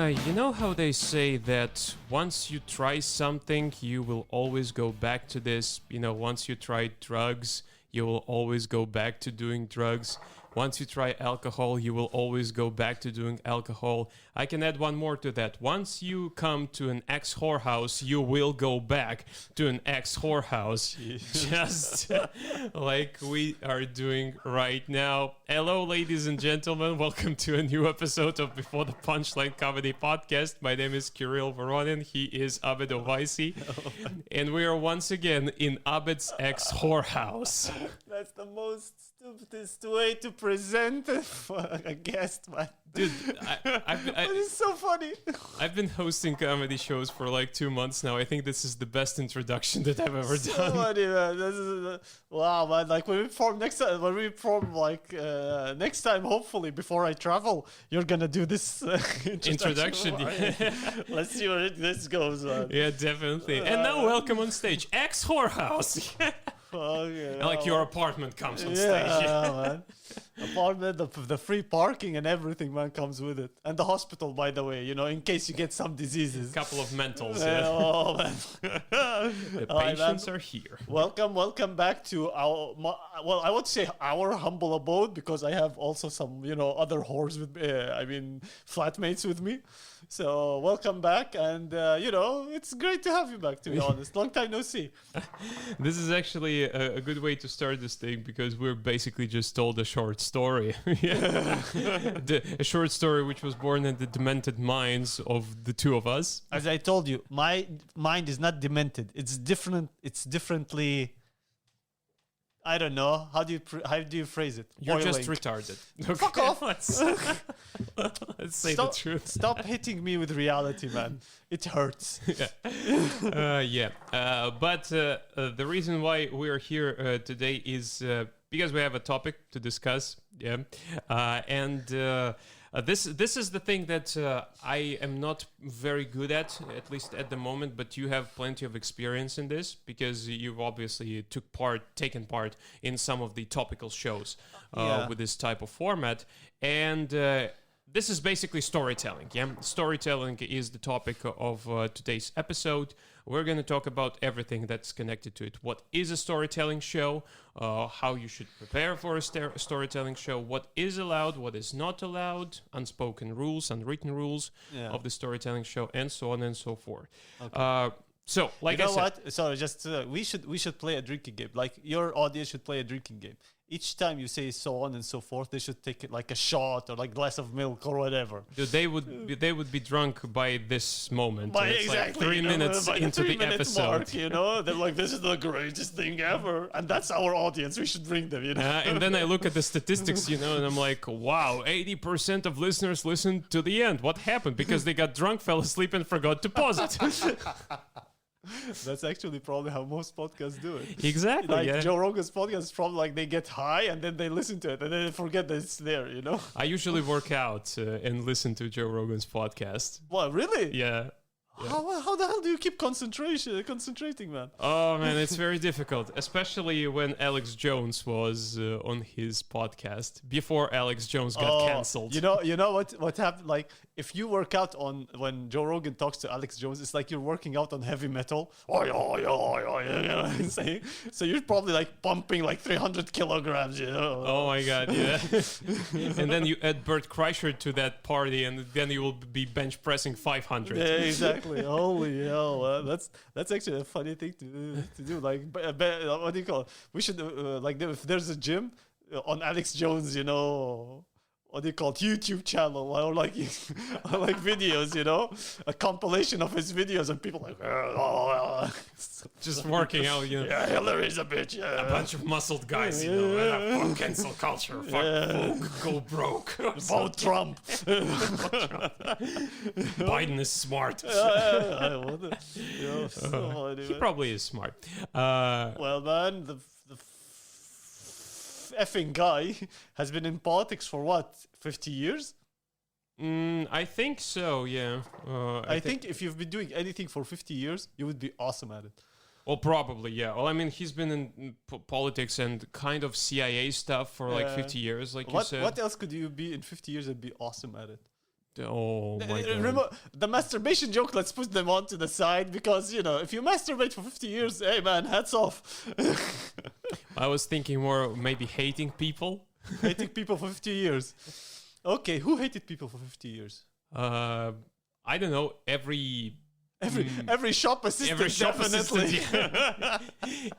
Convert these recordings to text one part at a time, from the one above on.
You know how they say that once you try something, you will always go back to this. You know, once you try drugs, you will always go back to doing drugs. Once you try alcohol, you will always go back to doing alcohol. I can add one more to that. Once you come to an ex-whorehouse, you will go back to an ex-whorehouse. Just like we are doing right now. Hello, ladies and gentlemen. Welcome to a new episode of Before the Punchline Comedy Podcast. My name is Kirill Voronin. He is Abed Owaysi. And we are once again in Abed's ex-whorehouse. That's the most stupidest way to present a guest, man. Dude, it's so funny. I've been hosting comedy shows for like 2 months now. I think this is the best introduction that I've ever So done. funny, man. This is, wow, man. Like when we form next time, next time, hopefully before I travel, you're gonna do this introduction. Yeah. Let's see where this goes, man. Yeah, definitely. And now welcome on stage, ex-whorehouse. Okay, Like your apartment comes on yeah, stage. man. Apartment, the free parking and everything, man, comes with it. And the hospital, by the way, you know, in case you get some diseases. Couple of mentals. Oh, man. The patients are here. Welcome back to I would say our humble abode, because I have also some, other whores with flatmates with me. So welcome back, and it's great to have you back, to be honest. Long time no see. This is actually a good way to start this thing, because we're basically just told a short story. A short story which was born in the demented minds of the two of us. As I told you, my mind is not demented. It's different. It's differently. I don't know. How do you phrase it? You're Boiling. just retarded. Okay, Fuck off. Let's say the truth. Stop hitting me with reality, man. It hurts. But the reason why we're here today is because we have a topic to discuss. This is the thing that I am not very good at least at the moment, but you have plenty of experience in this, because you've obviously taken part in some of the topical shows with this type of format. And this is basically storytelling. Storytelling is the topic of today's episode. We're going to talk about everything that's connected to it. What is a storytelling show? How you should prepare for a storytelling show? What is allowed? What is not allowed? Unspoken rules, unwritten rules of the storytelling show, and so on and so forth. Okay. So, like I said, what? Sorry, just we should play a drinking game. Like, your audience should play a drinking game. Each time you say so on and so forth, they should take it like a shot or like glass of milk or whatever. Dude, they would be drunk by this moment. Exactly, like 3 minutes into the episode. Mark, they're like, this is the greatest thing ever, and that's our audience. We should bring them. And then I look at the statistics, and I'm like, wow, 80% of listeners listened to the end. What happened? Because they got drunk, fell asleep, and forgot to pause it. That's actually probably how most podcasts do it. Exactly. Like Joe Rogan's podcast is probably like they get high and then they listen to it and then they forget that it's there, I usually work out and listen to Joe Rogan's podcast. What, really? Yeah. How the hell do you keep concentrating, man? Oh, man, it's very difficult, especially when Alex Jones was on his podcast, before Alex Jones got cancelled. You know what happened? Like, if you work out when Joe Rogan talks to Alex Jones, it's like you're working out on heavy metal. So you're probably like pumping like 300 kilograms, Oh my God, yeah. And then you add Bert Kreischer to that party, and then you will be bench pressing 500. Yeah, exactly. Holy hell, that's actually a funny thing to do. Like, what do you call it? We should if there's a gym on Alex Jones, what do you call it? YouTube channel or like videos, a compilation of his videos, and people like just working out, Yeah, Hillary's a bitch. Yeah. A bunch of muscled guys, fuck cancel culture, fuck go broke. Vote Trump. Biden is smart. He probably is smart. Well, man, the effing guy has been in politics for what, 50 years? I think so, yeah. I think if you've been doing anything for 50 years, you would be awesome at it. Well, probably, yeah. Well, I mean, he's been in politics and kind of CIA stuff for like 50 years, like you said. What else could you be in 50 years and be awesome at it? Oh my god. Remember the masturbation joke? Let's put them on to the side because if you masturbate for 50 years, hey man, hats off. I was thinking more maybe hating people. Hating people for 50 years. Okay, who hated people for 50 years? I don't know. Every shop assistant, every shop definitely. assistant,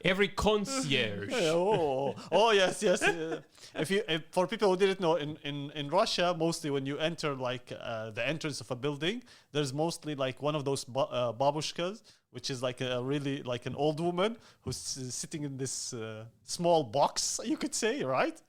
every concierge. Yes. If for people who didn't know, in Russia, mostly when you enter like the entrance of a building, there's mostly like one of those babushkas, which is like a really like an old woman who's sitting in this small box, you could say, right?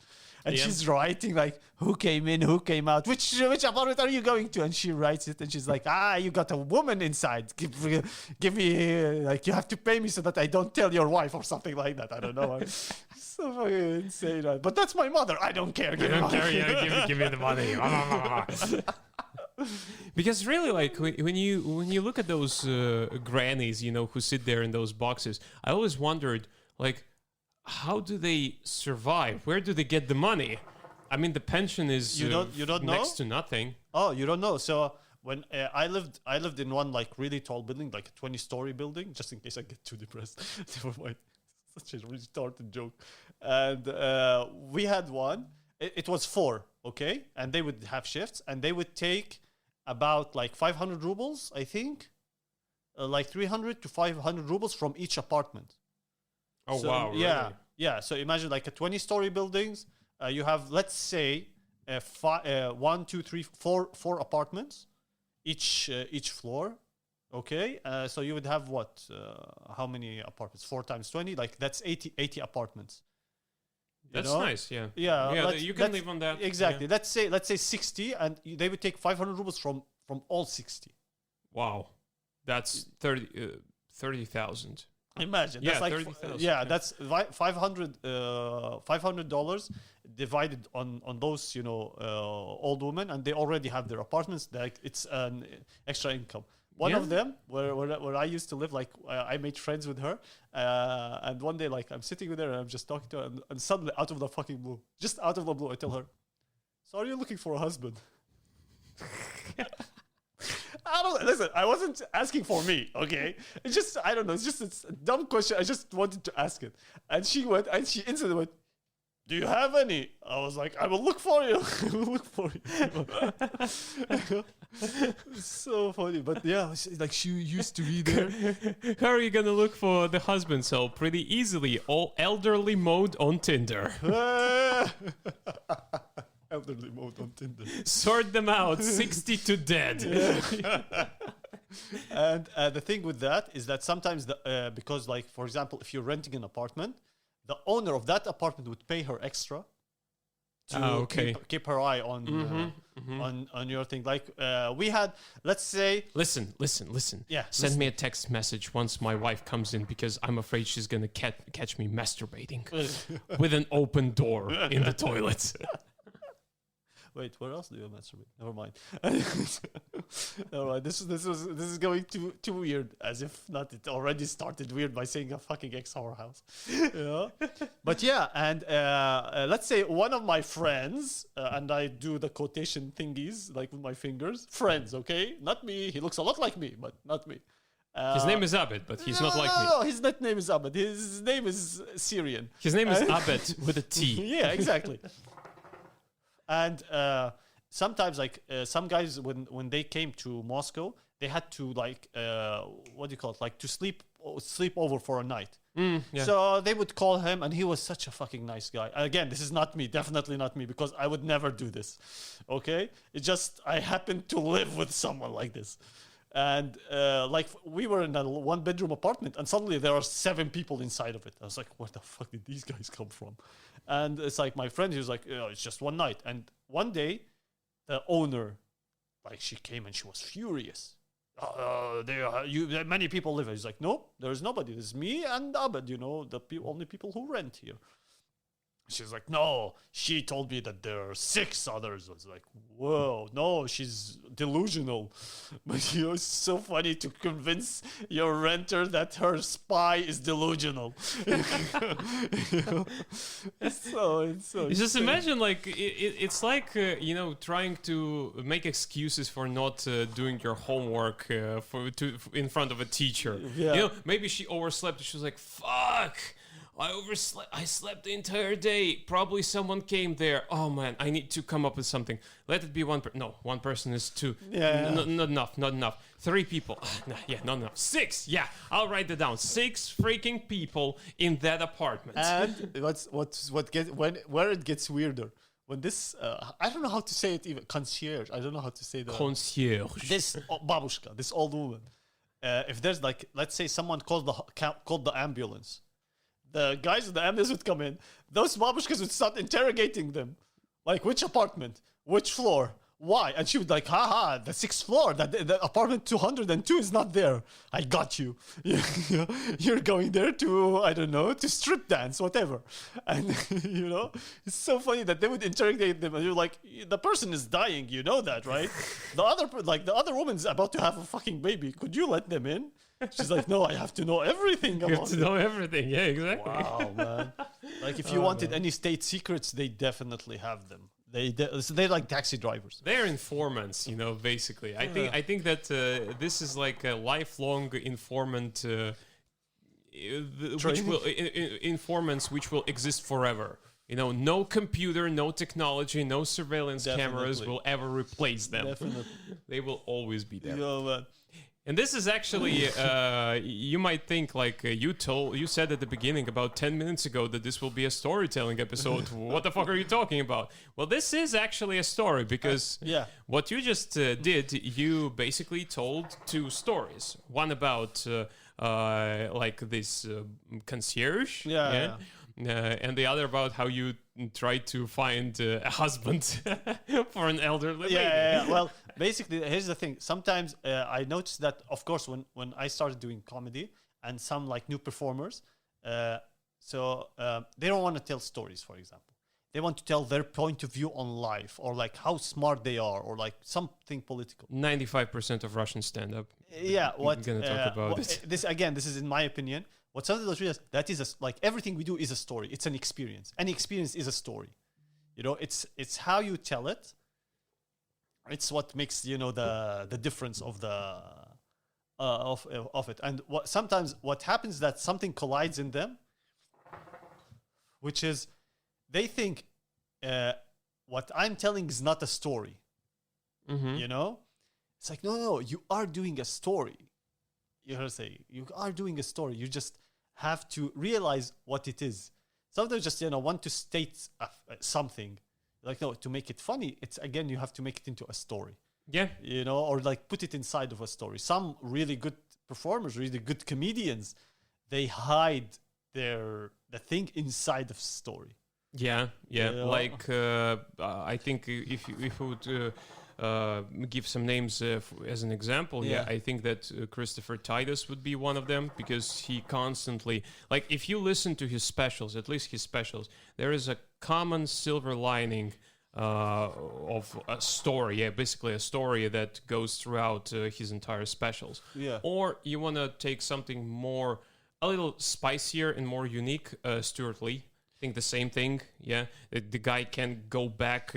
And she's writing like, who came in, who came out, which apartment are you going to? And she writes it, and she's like, you got a woman inside. Give me, like, you have to pay me so that I don't tell your wife or something like that. I don't know. So fucking insane. Right? But that's my mother. I don't care. Give me the money. Because really, like when you look at those grannies, who sit there in those boxes, I always wondered, like, how do they survive? Where do they get the money? I mean, the pension is you don't know? next to nothing. Oh, you don't know. So when I lived in one like really tall building, like a 20-story building, just in case I get too depressed. Never mind. Such a retarded joke. And we had one. It was 4, okay? And they would have shifts, and they would take about like 500 rubles, I think. Like 300 to 500 rubles from each apartment. Oh, so, wow. Really? Yeah. So imagine like a 20-story buildings. You have, let's say, 1, 2, 3, 4 apartments, each floor. Okay. So you would have what? How many apartments? 4 times 20. Like that's 80 apartments. That's nice. Yeah. Yeah. You can live on that. Exactly. Yeah. Let's say 60, and they would take 500 rubles from all 60. Wow. That's 30,000. Imagine. Yeah, that's like 30,000. that's $500 divided on those old women, and they already have their apartments. Like it's an extra income. One of them, where I used to live, like I made friends with her, and one day like I'm sitting with her and I'm just talking to her, and suddenly out of the fucking blue, just out of the blue, I tell her, "So are you looking for a husband?" Listen, I wasn't asking for me, okay? It's just, I don't know, it's a dumb question. I just wanted to ask it. And she instantly went, "Do you have any?" I was like, "I will look for you." I will look for you. So funny. But yeah, she used to be there. How are you going to look for the husband? So pretty easily, all elderly mode on Tinder. Elderly mode on Tinder. Sort them out, 60 to dead. And the thing with that is that sometimes, because like, for example, if you're renting an apartment, the owner of that apartment would pay her extra to keep her eye on on your thing. Like we had, let's say... Listen. Yeah. Send me a text message once my wife comes in, because I'm afraid she's going to catch me masturbating with an open door in the toilet. Wait, where else do you masturbate? Never mind. Never mind. This is going too weird. As if not, it already started weird by saying a fucking ex-whore house. But yeah, and let's say one of my friends, and I do the quotation thingies like with my fingers. Friends, okay, not me. He looks a lot like me, but not me. His name is Abed, but he's not like me. No, his name is Abed. His name is Syrian. His name is Abed with a T. Yeah, exactly. And sometimes, like some guys, when they came to Moscow, they had to like what do you call it? Like to sleep over for a night. Yeah. So they would call him, and he was such a fucking nice guy. Again, this is not me, definitely not me, because I would never do this. Okay, it just I happened to live with someone like this, and like we were in a 1-bedroom apartment, and suddenly there are 7 people inside of it. I was like, where the fuck did these guys come from? And it's like my friend, he was like, it's just one night. And one day, the owner, like she came and she was furious. Many people live here. He's like, no, there's nobody. There's me and Abed, the only people who rent here. She's like, no, she told me that there are 6 others. I was like, whoa, no, she's delusional. But it's so funny to convince your renter that her spy is delusional. It's so You just insane. imagine, like, it's like, trying to make excuses for not doing your homework in front of a teacher. Yeah. Maybe she overslept. She was like, fuck. I overslept. I slept the entire day. Probably someone came there. Oh man, I need to come up with something. Let it be one. No, one person is too. Yeah. Not enough. Not enough. 3 people. Not enough. 6. Yeah, I'll write it down. 6 freaking people in that apartment. And where it gets weirder when this I don't know how to say it, even concierge. I don't know how to say that. Concierge. This babushka, this old woman. If there's like, let's say someone called the ambulance, the guys in the ambulance would come in. Those babushkas would start interrogating them, like which apartment, which floor, why, and she would like, haha, the 6th floor, that the apartment 202 is not there. I got you. You're going there to, I don't know, to strip dance, whatever. And it's so funny that they would interrogate them, and you're like, the person is dying, you know that, right? The other woman's about to have a fucking baby. Could you let them in? She's like, no, I have to know everything You about have to it. know everything. Yeah, exactly. Wow, man. Like, if you wanted any state secrets, they definitely have them. So they're like taxi drivers. They're informants, basically. I think that this is like a lifelong informant, which will informants which will exist forever. No computer, no technology, no surveillance cameras Definitely. will ever replace them. Definitely. They will always be there. Yo, man. And this is actually, you might think, like, you said at the beginning about 10 minutes ago that this will be a storytelling episode. What the fuck are you talking about? Well, this is actually a story because Yeah. what you just did, you basically told 2 stories. One about, like, this concierge. Yeah. And the other about how you tried to find a husband for an elderly lady. Yeah. Well, basically, here's the thing. Sometimes I noticed that, of course, when I started doing comedy and some like new performers, they don't want to tell stories, for example. They want to tell their point of view on life, or like how smart they are, or like something political. 95% of Russian stand-up. Yeah, what I'm gonna talk about it. This is in my opinion. What some of those realize, that is like everything we do is a story. It's an experience. Any experience is a story. It's how you tell it. It's what makes the difference of the of it. And sometimes what happens is that something collides in them, which is they think what I'm telling is not a story. Mm-hmm. It's like, no, you are doing a story. You heard say you are doing a story. You just have to realize what it is. Sometimes just want to state something, like, no, to make it funny. It's again, you have to make it into a story. Yeah. Or like put it inside of a story. Some really good performers, really good comedians, they hide the thing inside of story. Yeah. Like I think if we would give some names as an example, I think that Christopher Titus would be one of them, because he constantly, like, if you listen to his specials, at least his specials, there is a common silver lining of a story, basically a story that goes throughout his entire specials. Yeah. Or you want to take something a little spicier and more unique, Stuart Lee. I think the same thing. Yeah, the guy can go back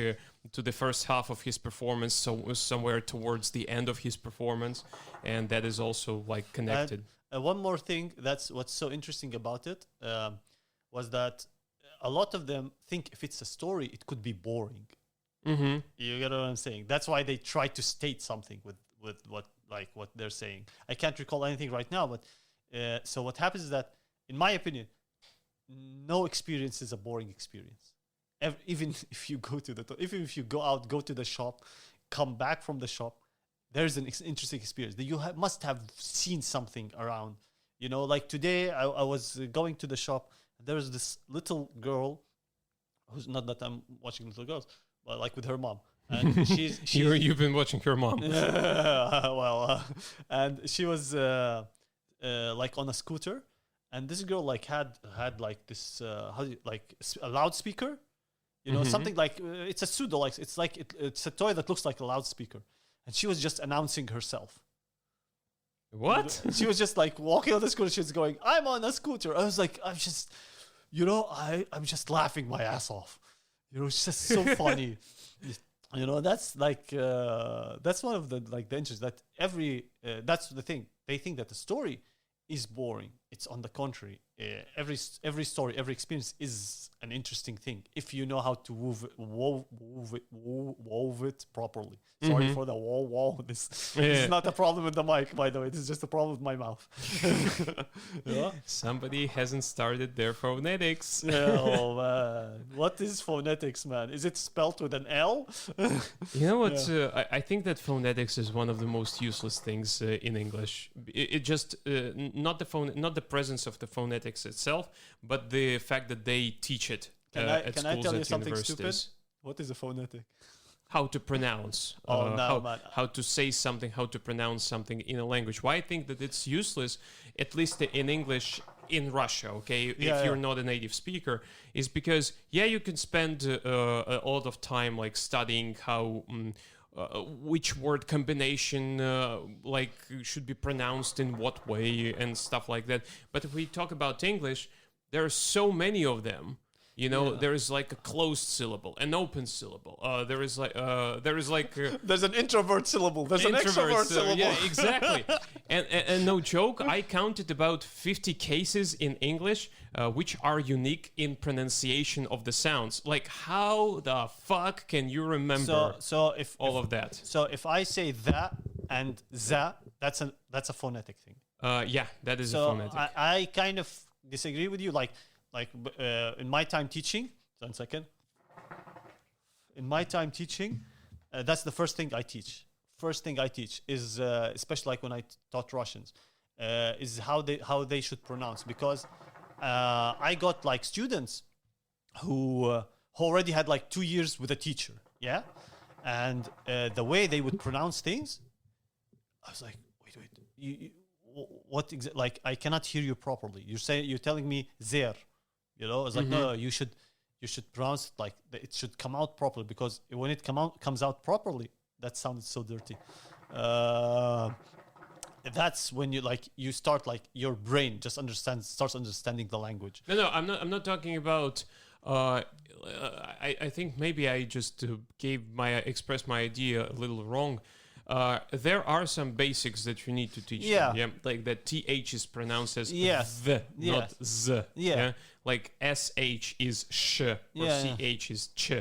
to the first half of his performance, so somewhere towards the end of his performance, and that is also like connected. One more thing, that's what's so interesting about it, was that a lot of them think if it's a story, it could be boring. Mm-hmm. You get what I'm saying? That's why they try to state something with what they're saying. I can't recall anything right now, but so what happens is that, in my opinion, no experience is a boring experience. Even if you go if you go out, go to the shop, come back from the shop, there's an interesting experience that you must have seen something around. Like today, I was going to the shop. There was this little girl, who's not that I'm watching little girls, but like with her mom, and she's You've been watching her mom. and she was like on a scooter, and this girl like had like this a loudspeaker, something like it's a pseudo, like it's like it's a toy that looks like a loudspeaker, and she was just announcing herself. What? She was just like walking on the scooter. She was going, "I'm on a scooter." I was like, I'm just, I'm just laughing my ass off. It's just so funny. That's like that's one of the like the interests that that's the thing. They think that the story is boring. It's on the contrary. Every story, every experience is an interesting thing if you know how to wove it properly. Sorry for the wall. This is not a problem with the mic, by the way. This is just a problem with my mouth. Somebody hasn't started their phonetics. Oh man, what is phonetics, man? Is it spelled with an L? You know what? I think that phonetics is one of the most useless things in English. It just not the presence of the phonetics itself, but the fact that they teach it at schools, I tell you at something universities. stupid? What is a phonetic? How to pronounce, man. how to say something, how to pronounce something in a language. Why I think that it's useless, at least in English in Russia, okay, if you're not a native speaker, is because, you can spend a lot of time like studying how... which word combination should be pronounced in what way and stuff like that. But if we talk about English, there are so many of them. There is like a closed syllable, an open syllable. There's an introvert syllable. There's an extrovert syllable. Yeah, exactly. and no joke, I counted about 50 cases in English which are unique in pronunciation of the sounds. Like, how the fuck can you remember all of that? So if I say that and za, that's a phonetic thing. That is a phonetic. I kind of disagree with you. Like in my time teaching, 1 second. In my time teaching, that's the first thing I teach. First thing I teach is, especially like when I taught Russians, is how they should pronounce. Because I got like students who already had like 2 years with a teacher, and the way they would pronounce things, I was like, wait, like I cannot hear you properly. You're telling me there. It's like, no, you should pronounce it like it should come out properly, because when it comes out properly, that sounded so dirty. That's when you start like your brain just starts understanding the language. No, I'm not talking about. I think maybe I just expressed my idea a little wrong. There are some basics that you need to teach them, like that TH is pronounced as the, not z. Like SH is sh, or CH is ch.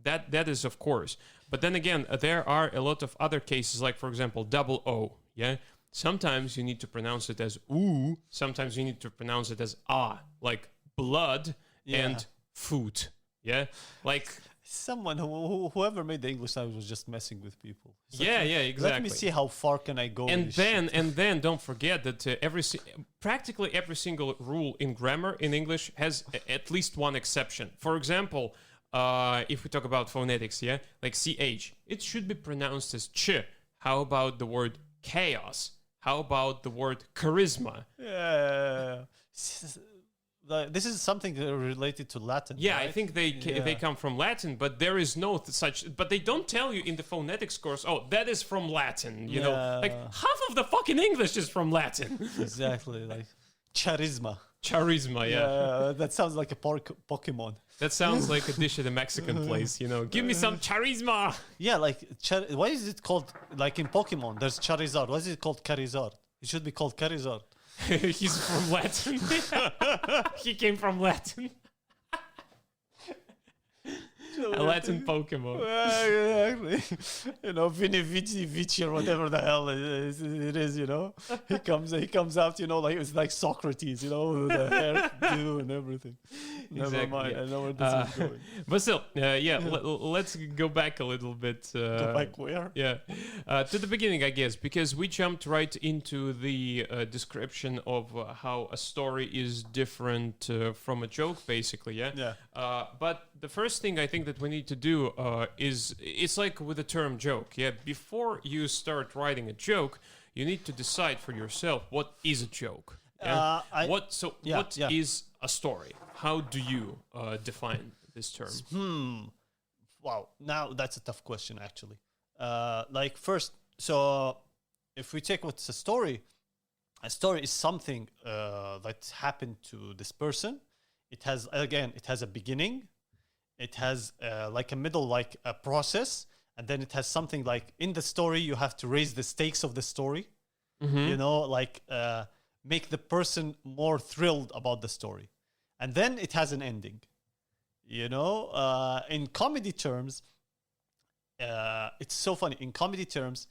That is, of course. But then again, there are a lot of other cases, like, for example, double O, Sometimes you need to pronounce it as oo, sometimes you need to pronounce it as ah, like blood and food, Like... Someone whoever made the English language was just messing with people. Exactly. Let me see how far can I go. And then don't forget that practically every single rule in grammar in English has at least one exception. For example, if we talk about phonetics, like CH, it should be pronounced as ch. How about the word chaos? How about the word charisma? This is something related to Latin. Yeah, right? I think they come from Latin, but there is no such. But they don't tell you in the phonetics course. Oh, that is from Latin. You know, like half of the fucking English is from Latin. Exactly, like charisma. Charisma, yeah. That sounds like a Pokemon. That sounds like a dish at a Mexican place. You know, give me some charisma. Yeah, like why is it called like in Pokemon? There's Charizard. Why is it called Charizard? It should be called Charizard. He's from Latin. He came from Latin. A Latin Pokemon. Exactly. You know, Vici or whatever the hell it is, you know. He comes out, you know, like it's like Socrates, you know, with the hairdo and everything. Exactly. Never mind, I know where this is going. But still, let's go back a little bit. Go back where? Yeah. To the beginning, I guess, because we jumped right into the description of how a story is different from a joke, basically, Yeah. But the first thing I think that we need to do is, it's like with the term joke, before you start writing a joke, you need to decide for yourself what is a joke. Yeah. I- What is yeah. a story? How do you define this term? Wow, now that's a tough question actually. Like first, so if we take what's a story is something that happened to this person. It has a beginning, it has like a middle, like a process, and then it has something like in the story you have to raise the stakes of the story. You know, like make the person more thrilled about the story, and then it has an ending. You know, in comedy terms, it's so funny. In comedy terms,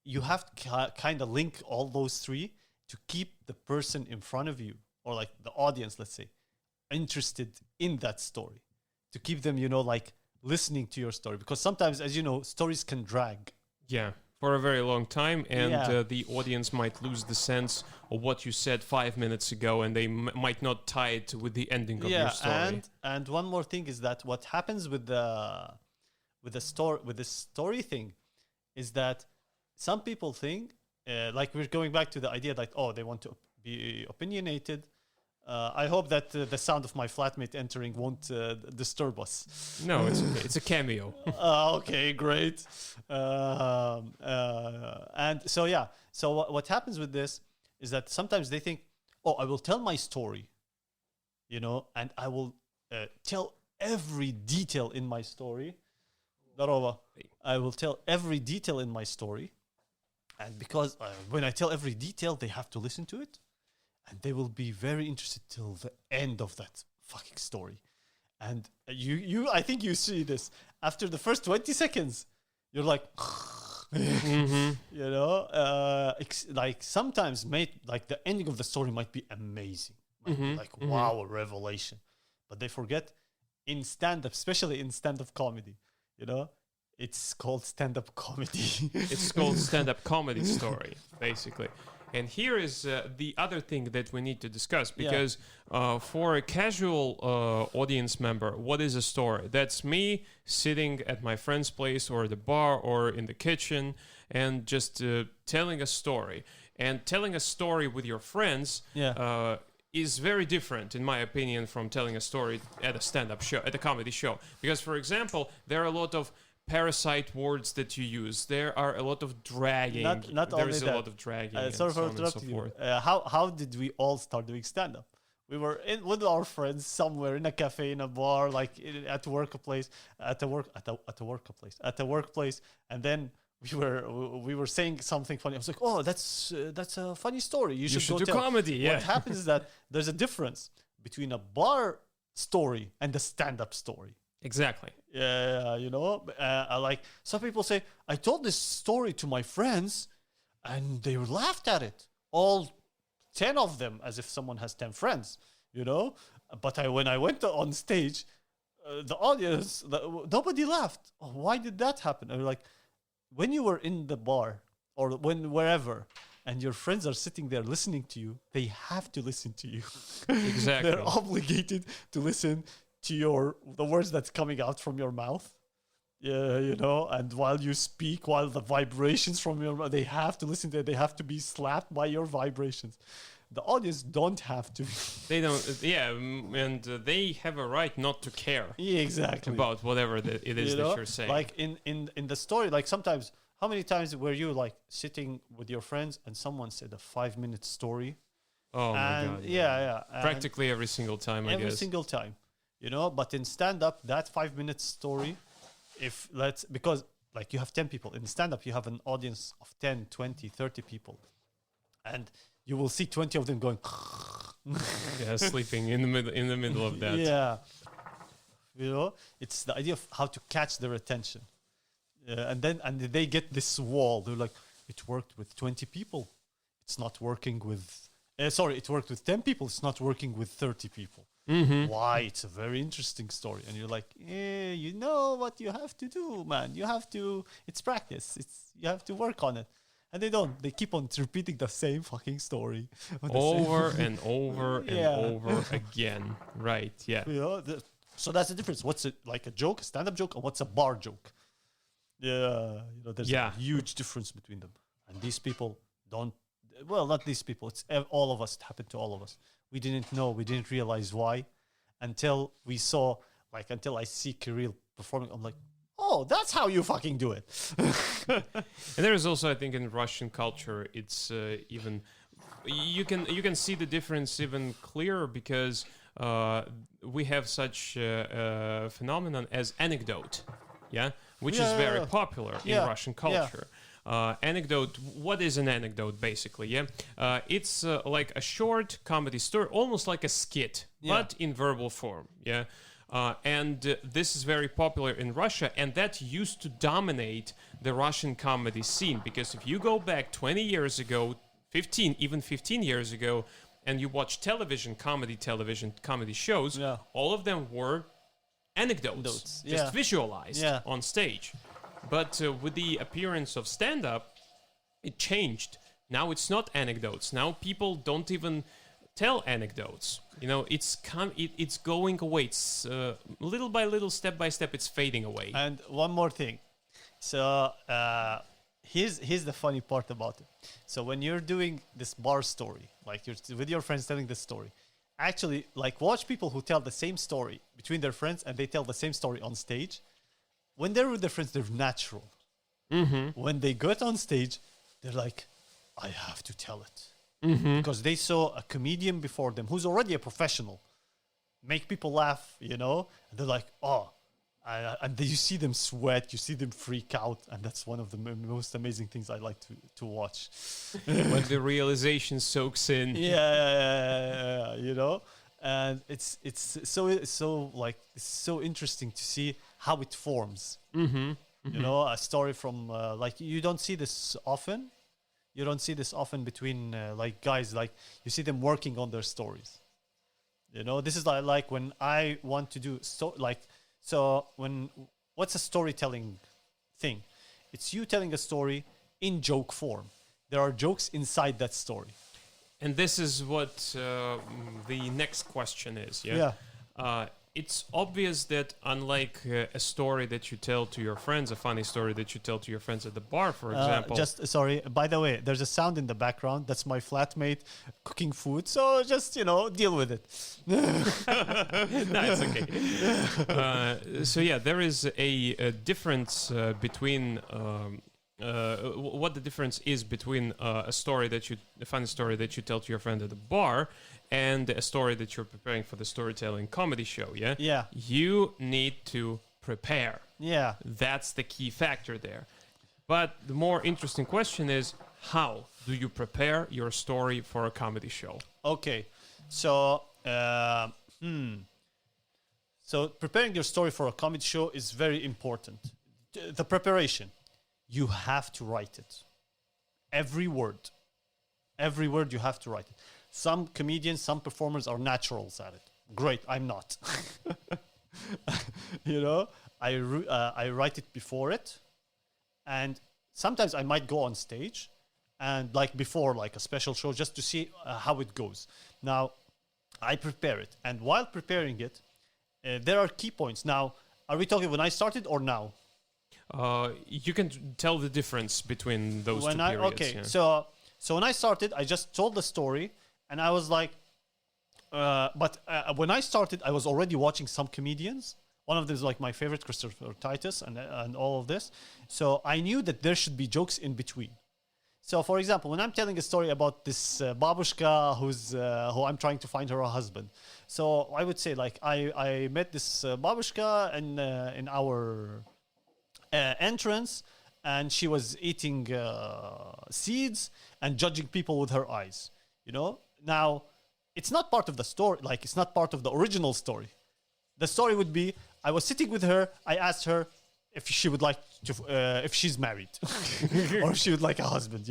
you have to kind of link all those three to keep the person in front of you, or like the audience, let's say, interested in that story, to keep them, you know, like listening to your story. Because sometimes, as you know, stories can drag. Yeah, for a very long time, and Yeah. the audience might lose the sense of what you said 5 minutes ago, and they might not tie it with the ending of your story. And one more thing is that what happens with the story thing is that some people think, like we're going back to the idea that, oh, they want to be opinionated. I hope that the sound of my flatmate entering won't disturb us. No, it's okay. It's a cameo. Okay, great. And so yeah, so what happens with this is that sometimes they think, oh, I will tell my story, you know, and I will tell every detail in my story. Darova, I will tell every detail in my story, and because when I tell every detail, they have to listen to it, and they will be very interested till the end of that fucking story. And I think you see this after the first 20 seconds, you're like, you know, like sometimes, like the ending of the story might be amazing, might be like wow, a revelation, but they forget in stand-up, especially in stand-up comedy, you know, it's called stand-up comedy. It's called stand-up comedy story, basically. And here is the other thing that we need to discuss, because for a casual audience member, what is a story? That's me sitting at my friend's place or the bar or in the kitchen and just telling a story. And telling a story with your friends is very different, in my opinion, from telling a story at a stand-up show, at a comedy show. Because, for example, there are a lot of parasite words that you use. There are a lot of dragging. Not there only is a that. lot of dragging. And Sorry so for on and so interrupting you. forth. How did we all start doing stand-up? We were with our friends somewhere in a cafe, in a bar, like at a workplace, and then we were saying something funny. I was like, oh, that's a funny story. You should go do tell. comedy. Yeah. What happens is that there's a difference between a bar story and a stand-up story. Exactly. Yeah, you know, like some people say, I told this story to my friends and they laughed at it. All 10 of them, as if someone has 10 friends, you know. But when I went on stage, the audience, nobody laughed. Oh, why did that happen? And like, when you were in the bar or wherever, and your friends are sitting there listening to you, they have to listen to you. Exactly. They're obligated to listen to the words that's coming out from your mouth. Yeah, you know, and while you speak, while the vibrations from your mouth, they have to listen to it. They have to be slapped by your vibrations. The audience don't have to. They don't. Yeah, and they have a right not to care. Yeah, exactly. About whatever it is you that know? you're saying. Like in the story, like sometimes, how many times were you like sitting with your friends and someone said a 5-minute story? Oh my god. Yeah. Practically every single time, I guess. Every single time. You know, but in stand-up, that 5-minute story, because like you have 10 people. In stand-up, you have an audience of 10, 20, 30 people. And you will see 20 of them going... Yeah, sleeping in the middle of that. Yeah. You know, it's the idea of how to catch their attention. And they get this wall. They're like, it worked with 20 people. It's not working with... it worked with 10 people. It's not working with 30 people. Mm-hmm. Why? It's a very interesting story. And you're like, you know what you have to do, man. You have to... It's practice. You have to work on it. And they don't. They keep on repeating the same fucking story. Over and over and over again. Right, yeah. You know, so that's the difference. What's it like a joke, a stand-up joke, or what's a bar joke? Yeah, you know, there's a huge difference between them. And these people don't. well, not these people. It's all of us. It happened to all of us. We didn't know. We didn't realize why until we saw, like, until I see Kirill performing. I'm like, oh, that's how you fucking do it. And there is also, I think, in Russian culture, it's even you can see the difference even clearer because we have such phenomenon as anecdote, yeah, which is very popular in Russian culture. Anecdote. What is an anecdote, basically? Yeah, it's like a short comedy story, almost like a skit, but in verbal form. Yeah. And this is very popular in Russia, and that used to dominate the Russian comedy scene. Because if you go back 20 years ago, 15 years ago, and you watch television comedy shows, all of them were anecdotes, just visualized on stage. But with the appearance of stand-up, it changed. Now it's not anecdotes. Now people don't even tell anecdotes. You know, it's going away. It's little by little, step by step, it's fading away. And one more thing. So here's the funny part about it. So when you're doing this bar story, like you're with your friends telling this story, actually, like, watch people who tell the same story between their friends and they tell the same story on stage. When they're with their friends, they're natural. Mm-hmm. When they get on stage, they're like, I have to tell it. Mm-hmm. Because they saw a comedian before them who's already a professional make people laugh, you know? And they're like, oh. And then you see them sweat, you see them freak out. And that's one of the most amazing things I like to watch. When the realization soaks in. Yeah, you know? And it's so interesting to see how it forms. Mm-hmm. Mm-hmm. You know, a story from, like, you don't see this often. You don't see this often between like guys. Like, you see them working on their stories. You know, this is like when I want to do what's a storytelling thing? It's you telling a story in joke form. There are jokes inside that story. And this is what the next question is. Yeah. It's obvious that unlike a story that you tell to your friends, a funny story that you tell to your friends at the bar, for example. Sorry, by the way, there's a sound in the background. That's my flatmate cooking food. So just, deal with it. No, it's okay. So yeah, there is a difference between what the difference is between a funny story that you tell to your friend at the bar and a story that you're preparing for the storytelling comedy show. Yeah. You need to prepare. Yeah. That's the key factor there. But the more interesting question is, how do you prepare your story for a comedy show? Okay. So so preparing your story for a comedy show is very important. The preparation. You have to write it. Every word you have to write it. Some comedians, some performers are naturals at it. Great, I'm not. I write it before it, and sometimes I might go on stage, and like before, like a special show, just to see how it goes. Now, I prepare it, and while preparing it, there are key points. Now, are we talking when I started or now? You can tell the difference between those two periods. Okay, yeah. So when I started, I just told the story, and I was like, but when I started, I was already watching some comedians. One of them is like my favorite, Christopher Titus, and all of this. So I knew that there should be jokes in between. So, for example, when I'm telling a story about this babushka who I'm trying to find her a husband, so I would say like I met this babushka in our entrance, and she was eating seeds and judging people with her eyes. Now it's not part of the story. Like, it's not part of the original story. The story would be, I was sitting with her. I asked her if she would like to, if she's married, or if she would like a husband.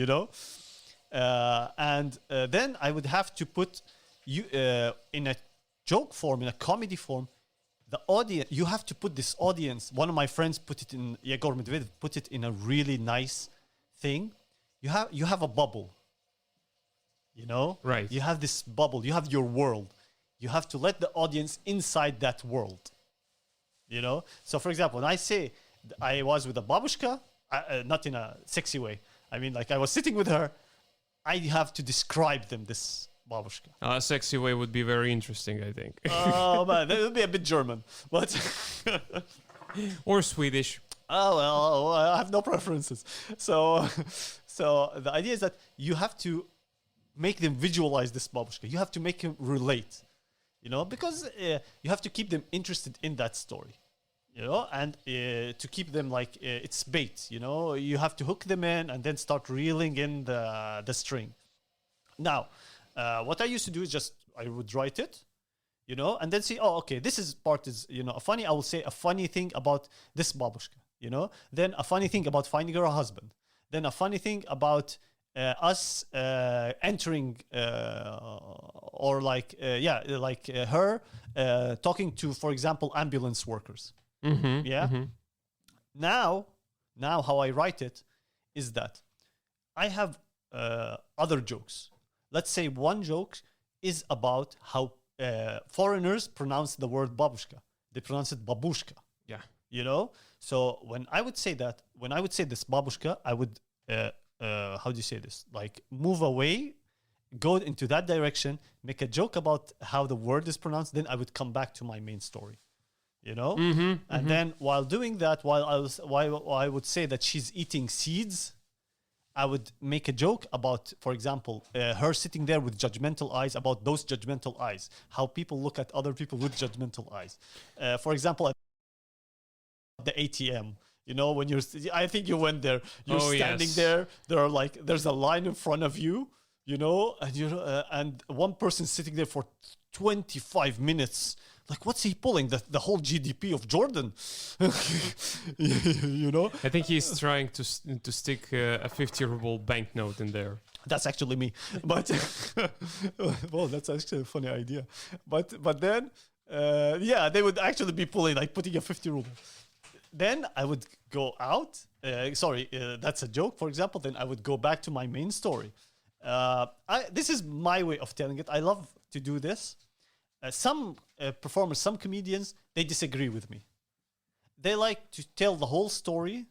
And then I would have to put you in a joke form, in a comedy form. The audience, you have to put this audience. One of my friends put it in, Yegor Medvedev put it in a really nice thing. You have a bubble. Right. You have this bubble. You have your world. You have to let the audience inside that world. So, for example, when I say I was with a babushka, not in a sexy way. I mean, like, I was sitting with her. I have to describe them, this babushka. A sexy way would be very interesting, I think. Oh man, that would be a bit German, but Or Swedish. oh well, I have no preferences. So, so the idea is that you have to make them visualize this babushka. You have to make them relate, because you have to keep them interested in that story, and to keep them like it's bait. You have to hook them in and then start reeling in the string. Now, what I used to do is just I would write it, and then see, oh, okay, this is part is a funny. I will say a funny thing about this babushka, then a funny thing about finding her a husband, then a funny thing about us entering or like her talking to, for example, ambulance workers. Yeah. Now how I write it is that I have other jokes. Let's say one joke is about how foreigners pronounce the word babushka. They pronounce it babushka. Yeah. So when I would say this babushka, I would how do you say this? Like move away, go into that direction, make a joke about how the word is pronounced. Then I would come back to my main story, and then while doing that, while I would say that she's eating seeds, I would make a joke about, for example, her sitting there with judgmental eyes, about those judgmental eyes, how people look at other people with judgmental eyes. For example, at the ATM. When I think you went there. You're standing there. There's a line in front of you. And one person sitting there for 25 minutes. Like, what's he pulling? The whole GDP of Jordan. I think he's trying to stick a 50 ruble banknote in there. That's actually me. But well, that's actually a funny idea. But then they would actually be putting a 50 ruble. Then I would go out. That's a joke, for example. Then I would go back to my main story. This is my way of telling it. I love to do this. Some performers, some comedians, they disagree with me. They like to tell the whole story,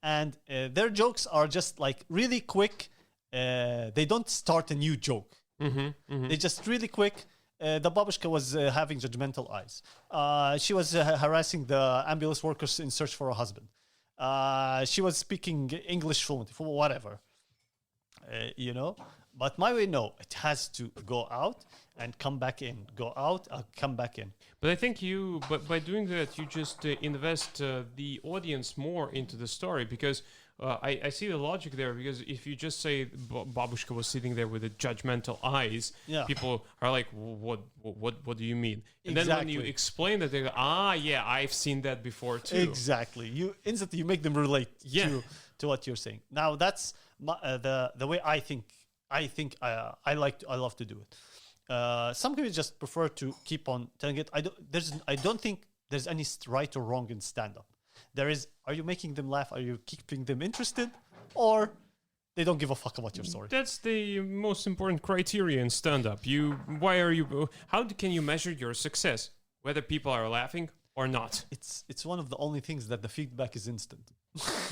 and their jokes are just like really quick. They don't start a new joke. They just really quick. The babushka was having judgmental eyes. She was harassing the ambulance workers in search for a husband. She was speaking English fluently, for whatever. But my way, no. It has to go out and come back in. Go out, come back in. But I think by doing that, you just invest the audience more into the story, because I see the logic there, because if you just say babushka was sitting there with the judgmental eyes, people are like, what do you mean? And then when you explain that, they go, I've seen that before too. Exactly. You instantly make them relate to what you're saying. Now that's the way I think. I love to do it. Some people just prefer to keep on telling it. I don't think there's any right or wrong in stand-up. There is, are you making them laugh? Are you keeping them interested? Or they don't give a fuck about your story? That's the most important criteria in stand-up. How can you measure your success? Whether people are laughing or not. It's one of the only things that the feedback is instant.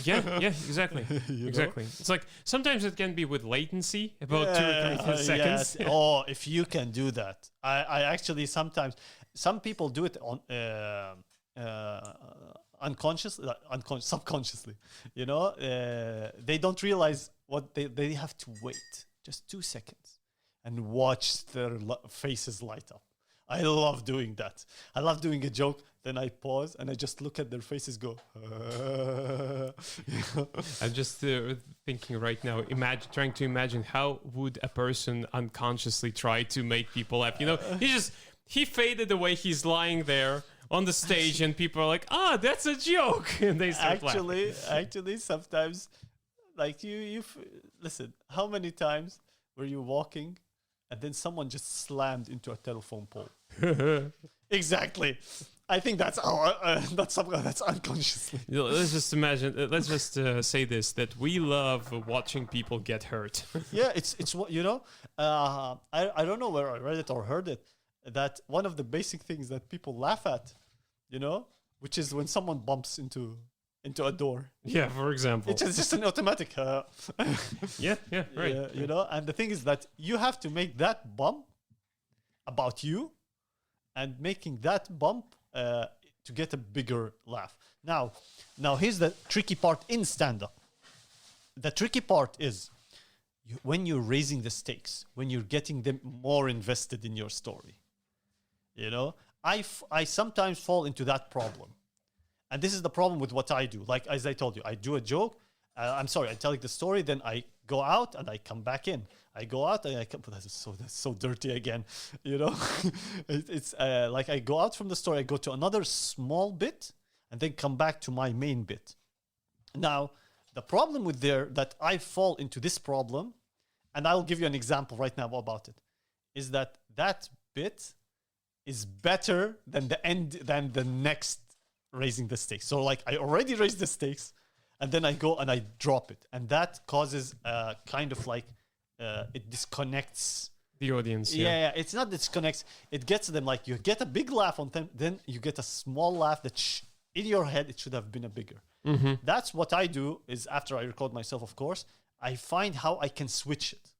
Yeah, exactly. Exactly. It's like sometimes it can be with latency, about 2 or 3 seconds. Yes. Oh, if you can do that. I actually sometimes, some people do it on subconsciously. They don't realize what they have to wait just 2 seconds and watch their faces light up. I love doing that. I love doing a joke, then I pause and I just look at their faces, go. I'm just thinking right now, trying to imagine how would a person unconsciously try to make people laugh. He faded away. He's lying there on the stage, and people are like, that's a joke, and they start laughing. Actually, sometimes, like you listen. How many times were you walking, and then someone just slammed into a telephone pole? Exactly. I think that's unconsciously. Let's just imagine. Let's just say this: that we love watching people get hurt. Yeah, it's what I don't know where I read it or heard it, that one of the basic things that people laugh at, which is when someone bumps into into a door. Yeah, for example. It's just an automatic. Yeah, right. You know, and the thing is that you have to make that bump about you, and making that bump to get a bigger laugh. Now here's the tricky part in stand-up. The tricky part is when you're raising the stakes, when you're getting them more invested in your story. You know, I sometimes fall into that problem. And this is the problem with what I do. Like, as I told you, I do a joke. I'm telling the story. Then I go out and I come back in. I go out and I come. That's so dirty again. You know, it's like I go out from the story. I go to another small bit and then come back to my main bit. Now, the problem with that I fall into this problem, and I'll give you an example right now about it, is that bit is better than the next raising the stakes. So like I already raised the stakes, and then I go and I drop it, and that causes kind of like it disconnects the audience. Yeah, it's not disconnects. It gets them like you get a big laugh on them, then you get a small laugh that in your head it should have been a bigger. Mm-hmm. That's what I do. Is after I record myself, of course, I find how I can switch it.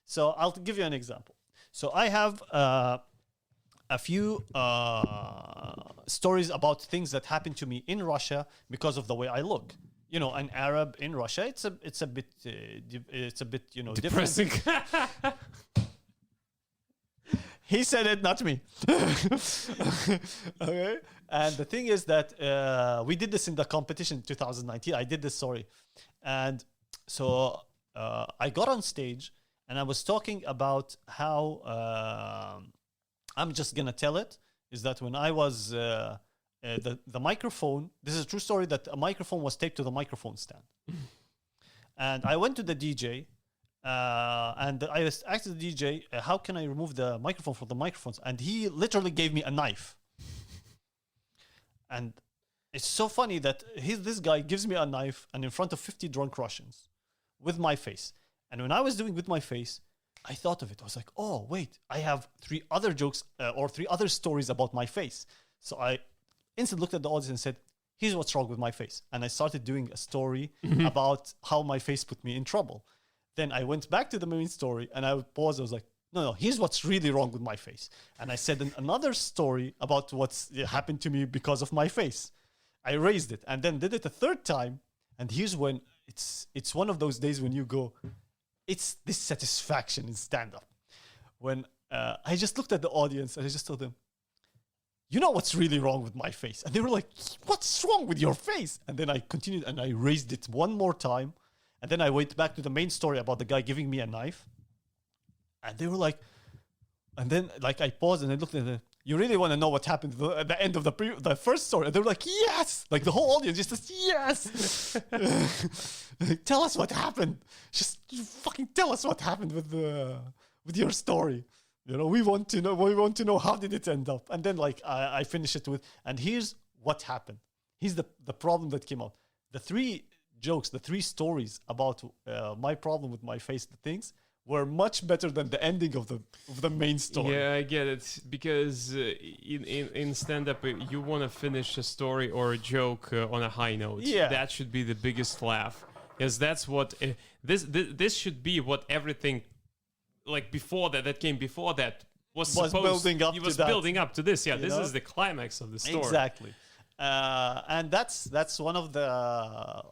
So I'll give you an example. So I have a few stories about things that happened to me in Russia because of the way I look. You know, an Arab in Russia, it's a bit you know, depressing. He said it, not me. Okay. And the thing is that we did this in the competition in 2019. I did this story. And so I got on stage and I was talking about how I'm just going to tell it, is that when I was the microphone, this is a true story, that a microphone was taped to the microphone stand. And I went to the DJ and I asked the DJ, how can I remove the microphone from the microphones? And he literally gave me a knife. And it's so funny that this guy gives me a knife and in front of 50 drunk Russians with my face. And when I was doing with my face, I thought of it. I was like, oh, wait, I have 3 other jokes or 3 other stories about my face. So I instantly looked at the audience and said, here's what's wrong with my face. And I started doing a story about how my face put me in trouble. Then I went back to the main story and I paused. I was like, no, here's what's really wrong with my face. And I said another story about what's happened to me because of my face. I raised it and then did it a 3rd time. And here's when it's one of those days when you go, it's this satisfaction in stand-up. When I just looked at the audience and I just told them, you know what's really wrong with my face? And they were like, what's wrong with your face? And then I continued and I raised it one more time. And then I went back to the main story about the guy giving me a knife. And they were like, and then like I paused and I looked at them. You really want to know what happened at the end of the first story? And they were like, yes! Like the whole audience just says, yes! Tell us what happened. Just fucking tell us what happened with your story. You know, we want to know how did it end up. And then like I finish it with, and here's what happened. Here's the problem that came out. The 3 jokes, the 3 stories about my problem with my face, the things, were much better than the ending of the main story. Yeah, I get it. Because in stand-up, you want to finish a story or a joke on a high note. Yeah. That should be the biggest laugh. Because that's what... This should be what everything... Like before that came before that was building up to that. Building up to this. Yeah, You this know? is the climax of the story. Exactly. And that's one of the...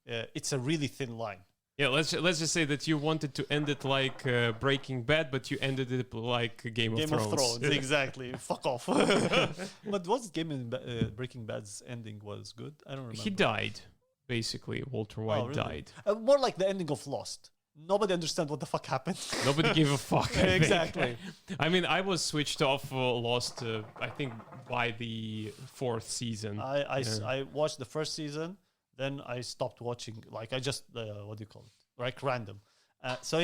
it's a really thin line. Yeah, let's just say that you wanted to end it like Breaking Bad, but you ended it like Game of Thrones. Exactly. Fuck off. But what's Breaking Bad's ending was good? I don't remember. He died, basically. Walter White really? died. More like the ending of Lost. Nobody understands what the fuck happened. Nobody gave a fuck. I think. Exactly. I mean, I was switched off Lost, I think, by the 4th season. I watched the first season. Then I stopped watching, like I just, what do you call it? Like random. So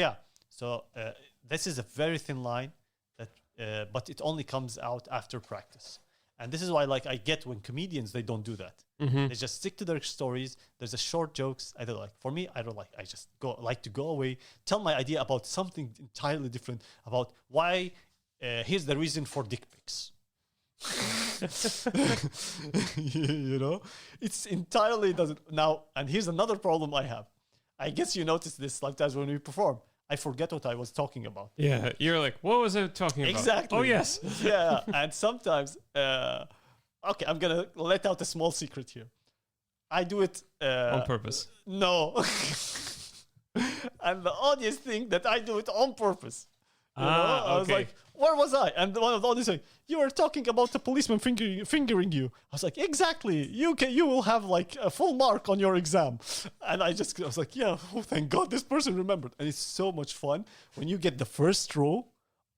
this is a very thin line, that, but it only comes out after practice. And this is why, like, I get when comedians, they don't do that. Mm-hmm. They just stick to their stories. There's a short jokes. I don't like. For me, I don't like. I just like to go away, tell my idea about something entirely different, about why, here's the reason for dick pics. You know, it's entirely doesn't now. And here's another problem I have. I guess you notice this sometimes when we perform. I forget what I was talking about. Yeah, you're like, what was I talking about? Exactly. Oh, yes. Yeah, and sometimes, okay, I'm gonna let out a small secret here. I do it On purpose. No, and the audience think that I do it on purpose. You know? I was okay. like, where was I? And one of the audience saying, you were talking about the policeman fingering you. I was like, exactly. You will have like a full mark on your exam. And I was like, yeah, oh, thank God this person remembered. And it's so much fun when you get the first row,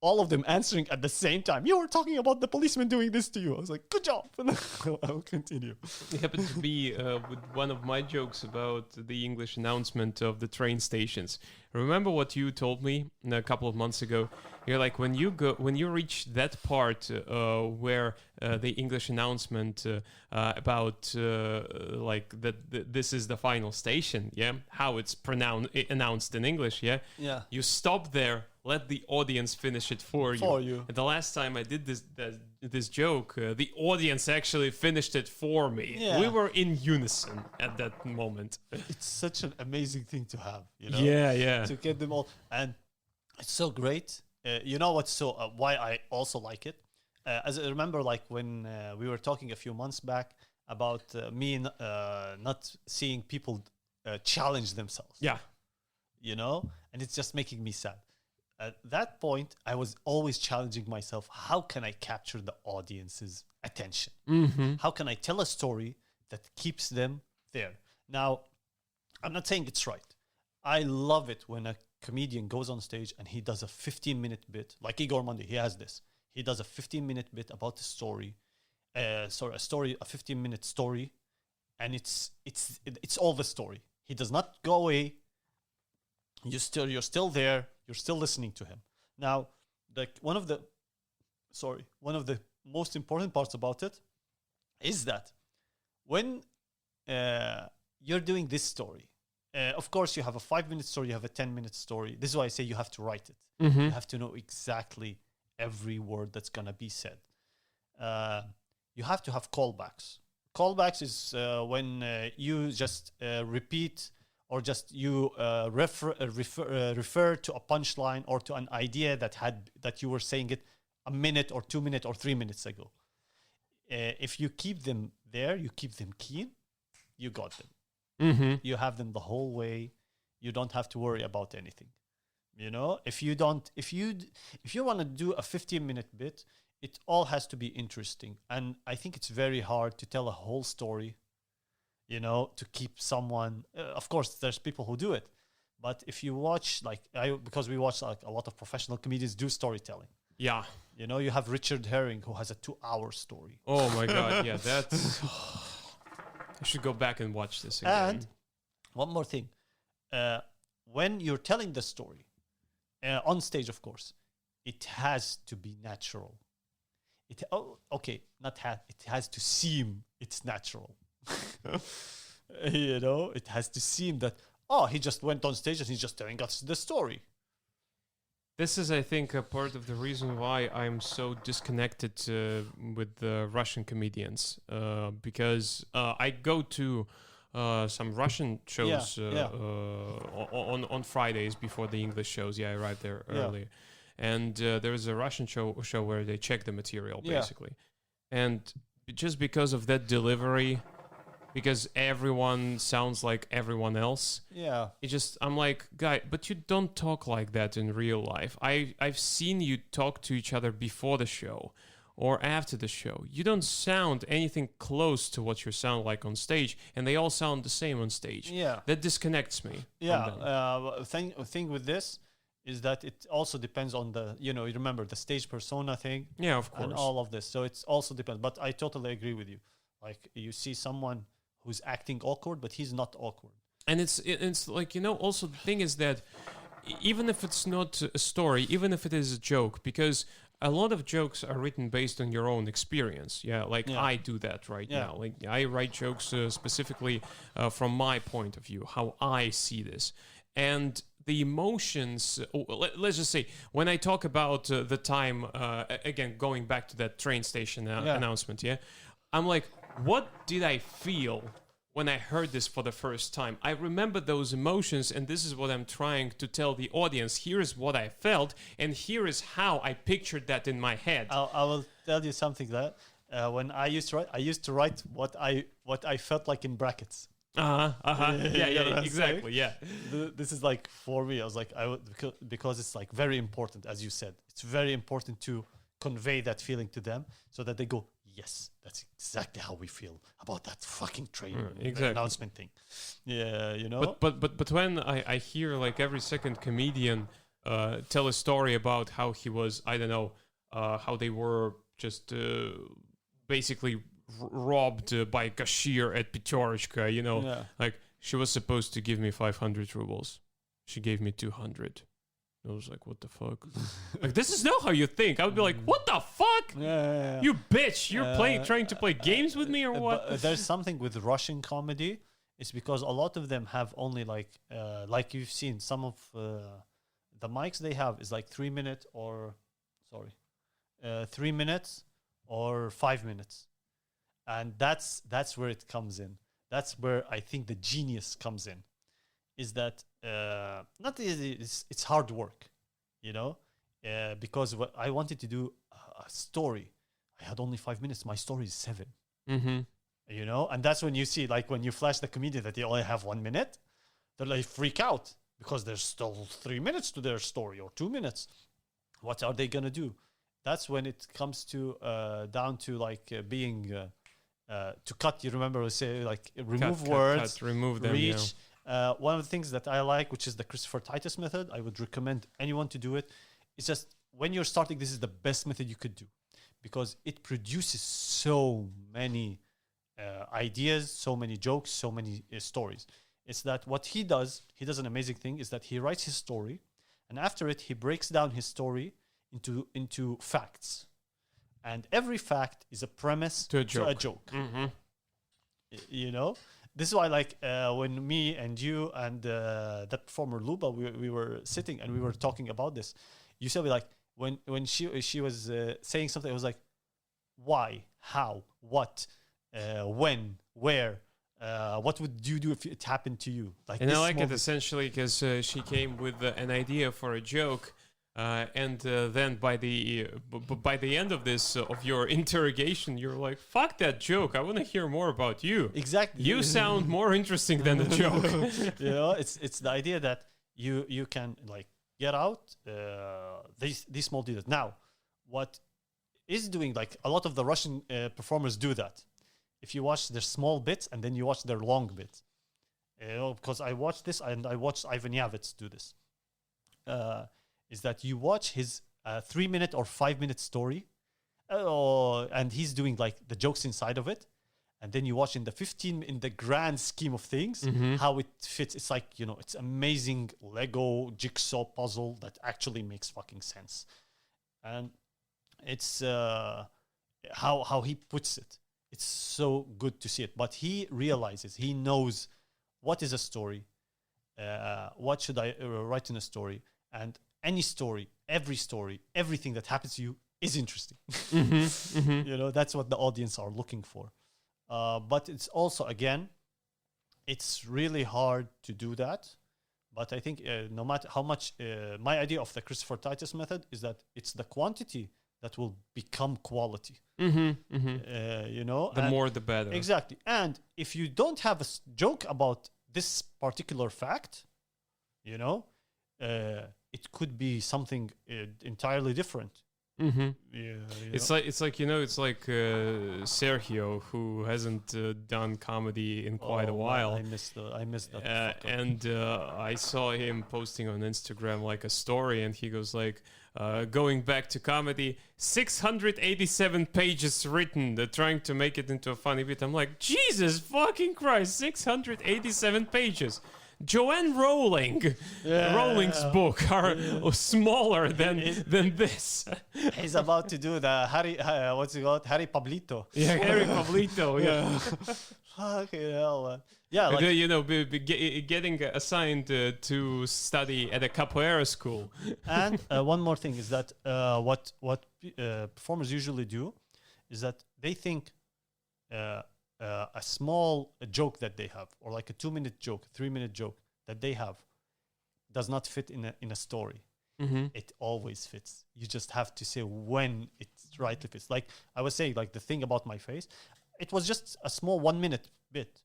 all of them answering at the same time. You were talking about the policeman doing this to you. I was like, good job. And I'll continue. It happened to be with one of my jokes about the English announcement of the train stations. Remember what you told me a couple of months ago? You're like, when you reach that part where the English announcement about like that this is the final station, yeah, how it's announced in English, yeah, Yeah. you stop there, let the audience finish it for you. And the last time I did this joke, the audience actually finished it for me. Yeah. We were in unison at that moment. It's such an amazing thing to have, you know? Yeah. To get them all. And it's so great. You know what's so why I also like it? As I remember, like when we were talking a few months back about me not seeing people challenge themselves. Yeah. You know? And it's just making me sad. At that point, I was always challenging myself. How can I capture the audience's attention? Mm-hmm. How can I tell a story that keeps them there? Now, I'm not saying it's right. I love it when a comedian goes on stage and he does a 15-minute bit, like Igor Monday, he has this. He does a 15-minute bit about a story, a 15-minute story, and it's all the story. He does not go away. You're still there. You're still listening to him. Now, one of the most important parts about it is that when you're doing this story, of course, you have a 5-minute story, you have a 10-minute story. This is why I say you have to write it. Mm-hmm. You have to know exactly every word that's going to be said. You have to have callbacks. Callbacks is when you just repeat or just you refer to a punchline or to an idea that you were saying it a minute or 2 minutes or 3 minutes ago. If you keep them there, you keep them keen, you got them. Mm-hmm. You have them the whole way. You don't have to worry about anything. You know, if you want to do a 15-minute bit, it all has to be interesting. And I think it's very hard to tell a whole story, you know, to keep someone. Of course, there's people who do it, but if you watch, because we watch like a lot of professional comedians do storytelling. Yeah. You know, you have Richard Herring who has a 2-hour story. Oh my God. Yeah, that's. I should go back and watch this again. And one more thing. When you're telling the story, on stage, of course, it has to be natural. It has to seem it's natural. You know, it has to seem that, he just went on stage and he's just telling us the story. This is, I think, a part of the reason why I'm so disconnected with the Russian comedians, because I go to some Russian shows on Fridays before the English shows. Yeah, I arrived there early, and there is a Russian show where they check the material basically, and just because of that delivery. Because everyone sounds like everyone else. Yeah. I'm like, guy, but you don't talk like that in real life. I've seen you talk to each other before the show or after the show. You don't sound anything close to what you sound like on stage, and they all sound the same on stage. Yeah. That disconnects me. Yeah. Thing with this is that it also depends on you remember the stage persona thing. Yeah, of course. And all of this. So it also depends. But I totally agree with you. Like, you see someone who's acting awkward, but he's not awkward. And it's like, also the thing is that even if it's not a story, even if it is a joke, because a lot of jokes are written based on your own experience. I do that right now. Like, I write jokes specifically from my point of view, how I see this. And the emotions. Let's just say when I talk about the time again, going back to that train station announcement. Yeah, I'm like, what did I feel when I heard this for the first time? I remember those emotions, and this is what I'm trying to tell the audience. Here is what I felt, and here is how I pictured that in my head. I will tell you something that when I used to write what I felt like in brackets. Yeah, exactly. Yeah. This is like for me. I was like, because it's like very important, as you said. It's very important to convey that feeling to them so that they go, yes, that's exactly how we feel about that fucking train announcement thing. Yeah, you know. But when I hear like every second comedian tell a story about how he was, I don't know, how they were just basically robbed by cashier at Petorishka, you know, like she was supposed to give me 500 rubles. She gave me 200. I was like, what the fuck? Like, this is not how you think. I would be like, what the fuck? You bitch, you're trying to play games with me or what? But there's something with Russian comedy. It's because a lot of them have only like you've seen some of the mics they have is like 3 minutes or 3 minutes or 5 minutes. And that's where it comes in. That's where I think the genius comes in. Is that not easy? It's hard work, you know, because what I wanted to do a story. I had only 5 minutes. My story is 7. Mm-hmm. You know, and that's when you see, like, when you flash the comedian that they only have 1 minute, they're like freak out because there's still 3 minutes to their story or 2 minutes. What are they gonna do? That's when it comes to down to like being. To cut, you remember we say like remove words, remove them. Reach. One of the things that I like, which is the Christopher Titus method, I would recommend anyone to do it. It's just when you're starting, this is the best method you could do because it produces so many ideas, so many jokes, so many stories. It's that what he does an amazing thing, is that he writes his story, and after it, he breaks down his story into facts. And every fact is a premise to a joke. Mm-hmm. You know? This is why, like, when me and you and that performer Luba, we were sitting and we were talking about this. You said, like, when she was saying something, it was like, why, how, what, when, where, what would you do if it happened to you? Like, and I like it essentially because she came with an idea for a joke. And then by the end of this of your interrogation, you're like, "Fuck that joke! I want to hear more about you." Exactly. You sound more interesting than the joke. You know, it's the idea that you can like get out these small details. Now, what is doing, like a lot of the Russian performers do that. If you watch their small bits and then you watch their long bits, because I watched this and I watched Ivan Yavits do this. Is that you watch his 3 minute or 5 minute story, and he's doing like the jokes inside of it, and then you watch in the grand scheme of things how it fits. It's like, you know, it's amazing Lego jigsaw puzzle that actually makes fucking sense, and it's how he puts it. It's so good to see it, but he realizes, he knows what is a story, what should I write in a story, and any story, everything that happens to you is interesting. You know, that's what the audience are looking for. But it's also, again, it's really hard to do that. But I think no matter how much, my idea of the Christopher Titus method is that it's the quantity that will become quality. You know, the more the better. Exactly. And if you don't have a joke about this particular fact, you know, it could be something entirely different. It's like Sergio, who hasn't done comedy in quite a while. I missed that. And I saw him posting on Instagram like a story, and he goes like, going back to comedy, 687 pages written, trying to make it into a funny bit. I'm like, Jesus fucking Christ, 687 pages. Joanne Rowling, Rowling's book are smaller than this. He's about to do the Harry, what's it called? Harry Pablito. Yeah, Harry Pablito. Yeah. Fucking hell, man. Yeah, like, You know, getting assigned to study at a capoeira school. and one more thing is that what performers usually do is that they think a small joke that they have, or like a 2-minute joke, 3-minute joke that they have, does not fit in a story. Mm-hmm. It always fits. You just have to say when it rightly fits. Like I was saying, like the thing about my face, it was just a small 1-minute bit.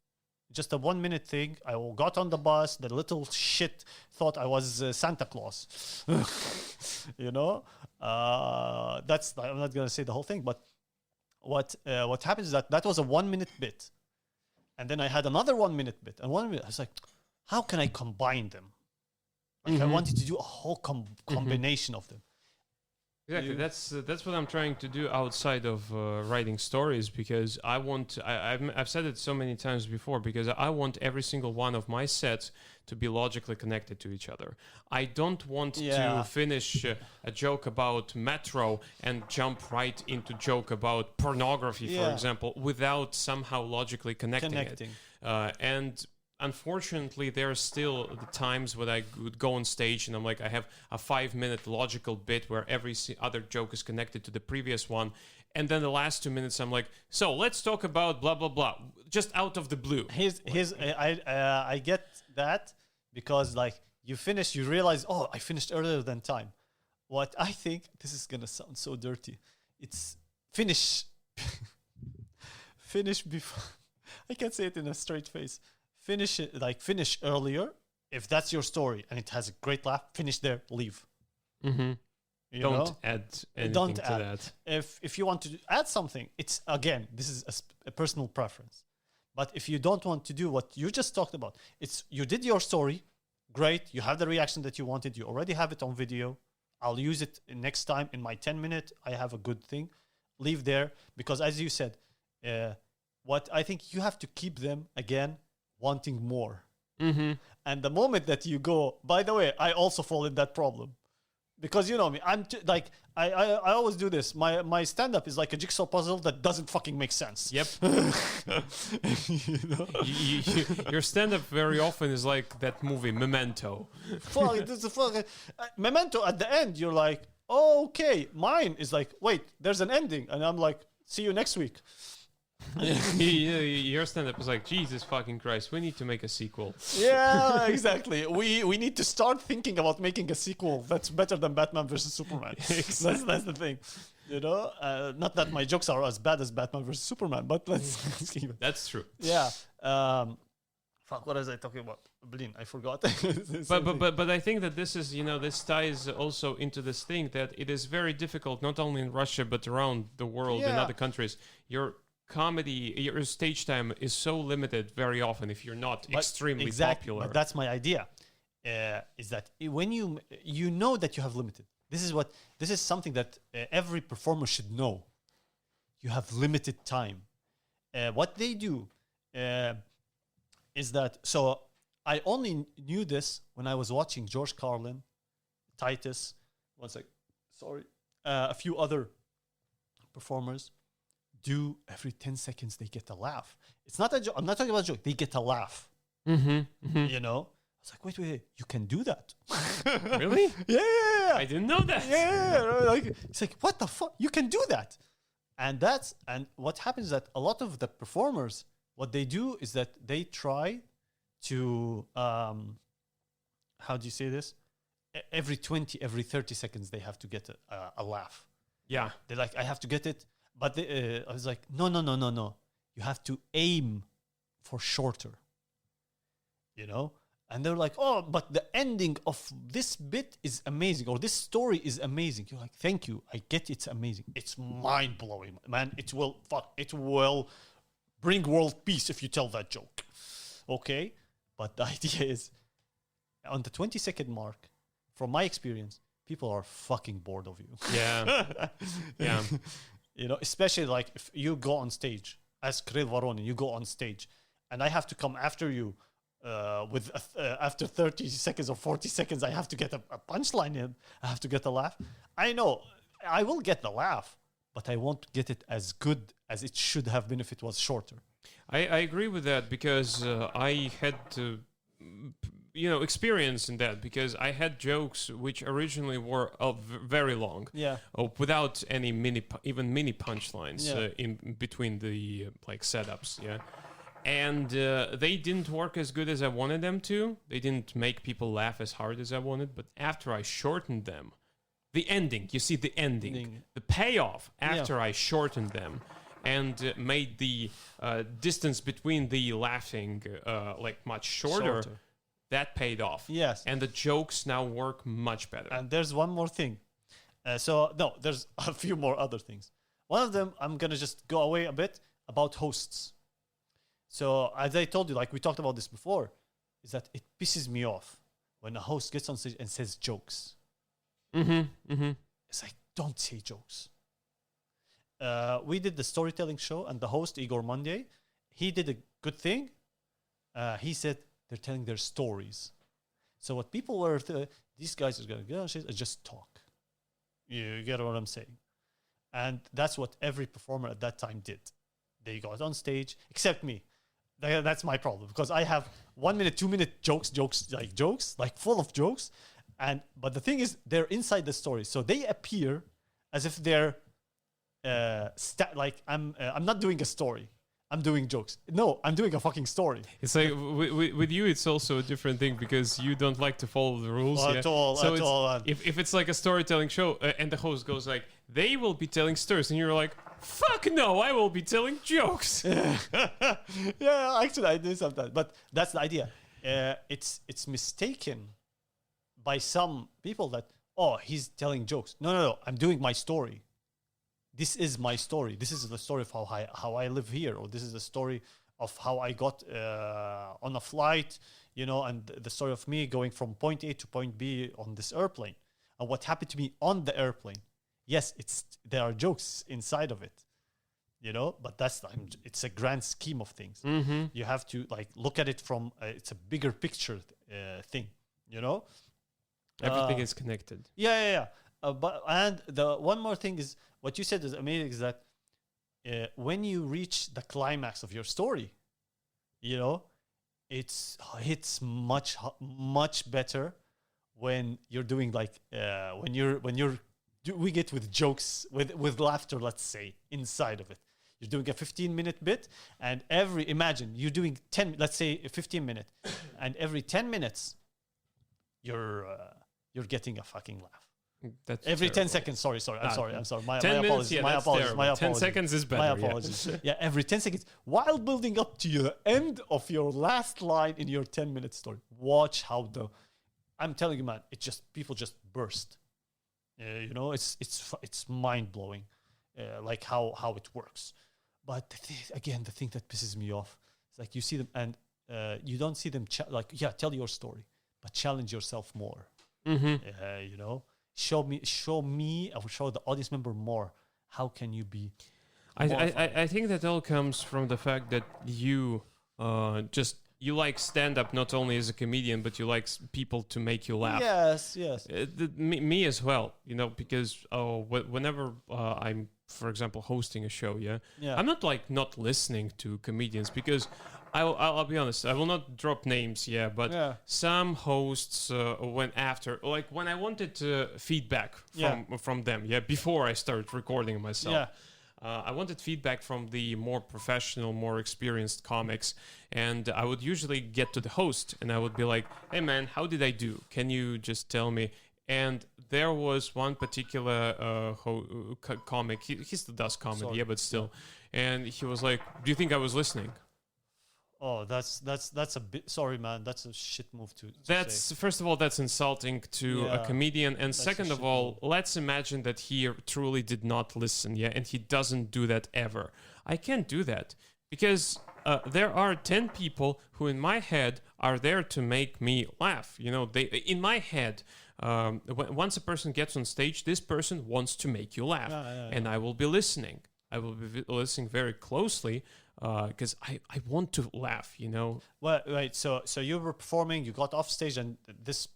Just a 1-minute thing. I got on the bus. The little shit thought I was Santa Claus. You know, that's. I'm not gonna say the whole thing, but what happens is that was a 1-minute bit, and then I had another 1-minute bit, and 1 minute. I was like, how can I combine them? Like I wanted to do a whole combination of them. Exactly. That's what I'm trying to do outside of writing stories, because I've said it so many times before, because I want every single one of my sets to be logically connected to each other. I don't want to finish a joke about Metro and jump right into joke about pornography, for example, without somehow logically connecting. It. And unfortunately, there are still the times when I would go on stage and I'm like, I have a 5-minute logical bit where every other joke is connected to the previous one. And then the last 2 minutes, I'm like, so let's talk about blah, blah, blah, just out of the blue. I get that, because like you finish, you realize, oh, I finished earlier than time. What I think, this is going to sound so dirty. It's finish before. I can't say it in a straight face. Finish it, like finish earlier. If that's your story and it has a great laugh, finish there, leave. Mm-hmm. Don't add anything to that. If you want to add something, it's, again, this is a personal preference. But if you don't want to do what you just talked about, it's you did your story, great. You have the reaction that you wanted. You already have it on video. I'll use it next time in my 10-minute. I have a good thing. Leave there, because as you said, what I think you have to keep them again wanting more. Mm-hmm. And the moment that you go, by the way, I also fall in that problem. Because you know me, I'm like, I always do this. My stand-up is like a jigsaw puzzle that doesn't fucking make sense. Yep. You know? Your stand-up very often is like that movie, Memento. Memento, at the end, you're like, oh, okay. Mine is like, wait, there's an ending. And I'm like, see you next week. Your stand-up is like, Jesus fucking Christ, we need to make a sequel. Yeah, exactly. We need to start thinking about making a sequel that's better than Batman versus Superman. That's the thing. You know, not that my jokes are as bad as Batman versus Superman, but let's keep it. That's true. Yeah. Fuck, what was I talking about? Blin, I forgot. But I think that this is, you know, this ties also into this thing that it is very difficult, not only in Russia but around the world in other countries. Your comedy, your stage time is so limited very often if you're not extremely popular. But that's my idea. Is that when you know that you have limited. This is something that every performer should know. You have limited time. What they do is that. So I only knew this when I was watching George Carlin, Titus. One sec. Sorry. A few other performers. Do every 10 seconds they get a laugh. It's not a joke. I'm not talking about a joke. They get a laugh. Mm-hmm, mm-hmm. You know? I was like, wait. You can do that. Really? Yeah. I didn't know that. Yeah. Like, it's like, what the fuck? You can do that. And what happens is that a lot of the performers, what they do is that they try to, how do you say this? Every 30 seconds, they have to get a laugh. Yeah. They're like, I have to get it. But I was like, no. You have to aim for shorter. You know? And they're like, oh, but the ending of this bit is amazing, or this story is amazing. You're like, thank you. I get it's amazing. It's mind-blowing, man. It will bring world peace if you tell that joke. Okay? But the idea is, on the 20-second mark, from my experience, people are fucking bored of you. Yeah. Yeah. You know, especially like if you go on stage as Kirill Voronin, you go on stage and I have to come after you with after 30 seconds or 40 seconds, I have to get a punchline in. I have to get a laugh. I know I will get the laugh, but I won't get it as good as it should have been if it was shorter. I agree with that because I had to, experience in that because I had jokes which originally were very long, Yeah. without any even mini punchlines Yeah. in between the setups, yeah. And they didn't work as good as I wanted them to. They didn't make people laugh as hard as I wanted. But after I shortened them, the ending, you see the ending, the payoff after I shortened them and made the distance between the laughing much shorter, that paid off. Yes. And the jokes now work much better. And there's one more thing. There's a few more other things. One of them, I'm going to just go away a bit about hosts. So as I told you, like we talked about this before, is that it pisses me off when a host gets on stage and says jokes. It's like, don't say jokes. We did the storytelling show, and the host, Igor Monday, he did a good thing. He said they're telling their stories. So what people were, these guys are going to get on stage and just talk. You get what I'm saying? And that's what every performer at that time did. They got on stage, except me. That's my problem, because I have 1 minute, 2 minute jokes, full of jokes. But the thing is, they're inside the story. So they appear as if they're I'm not doing a story. I'm doing jokes. No, I'm doing a fucking story. It's like with you, it's also a different thing because you don't like to follow the rules. At all. If it's like a storytelling show and the host goes like, they will be telling stories, and you're like, fuck no, I will be telling jokes. Yeah, actually, I do sometimes. But that's the idea. It's mistaken by some people that, he's telling jokes. No, I'm doing my story. This is my story. This is the story of how I live here, or this is the story of how I got on a flight, and the story of me going from point A to point B on this airplane, and what happened to me on the airplane. Yes, there are jokes inside of it, but it's a grand scheme of things. Mm-hmm. You have to look at it from it's a bigger picture thing, Everything is connected. Yeah. And the one more thing is what you said is amazing, is that when you reach the climax of your story, it's much better when you're doing we get with jokes with laughter, let's say, inside of it. You're doing a 15-minute bit, and imagine you're doing 15 minutes, and every 10 minutes you're getting a fucking laugh. That's every terrible. 10 seconds. Sorry. I'm sorry. My 10 minutes, apologies. yeah, My that's apologies. terrible. My 10 apologies. seconds is better. My apologies. Yeah, every 10 seconds. While building up to your end of your last line in your 10-minute story, watch how I'm telling you, man, people just burst. It's mind blowing, how it works. But the thing that pisses me off is like you see them and you don't see them tell your story, but challenge yourself more. Mm-hmm. Show me, or show the audience member more. How can you be? I think that all comes from the fact that you you like stand-up not only as a comedian, but you like people to make you laugh. Yes. Me as well, because whenever I'm, for example, hosting a show, I'm not not listening to comedians because I'll be honest, I will not drop names, but some hosts went after, when I wanted feedback from them, before I started recording myself. I wanted feedback from the more professional, more experienced comics, and I would usually get to the host, and I would be like, hey man, how did I do? Can you just tell me? And there was one particular comic, he still does comedy, but still, and he was like, do you think I was listening? Oh, that's a bit. Sorry, man. That's a shit move to say. First of all, that's insulting to a comedian, and second of all, let's imagine that he truly did not listen, and he doesn't do that ever. I can't do that because there are 10 people who, in my head, are there to make me laugh. In my head, once a person gets on stage, this person wants to make you laugh, and I will be listening. I will be listening very closely, because I want to laugh, you know. Well, right. So you were performing, you got off stage, and this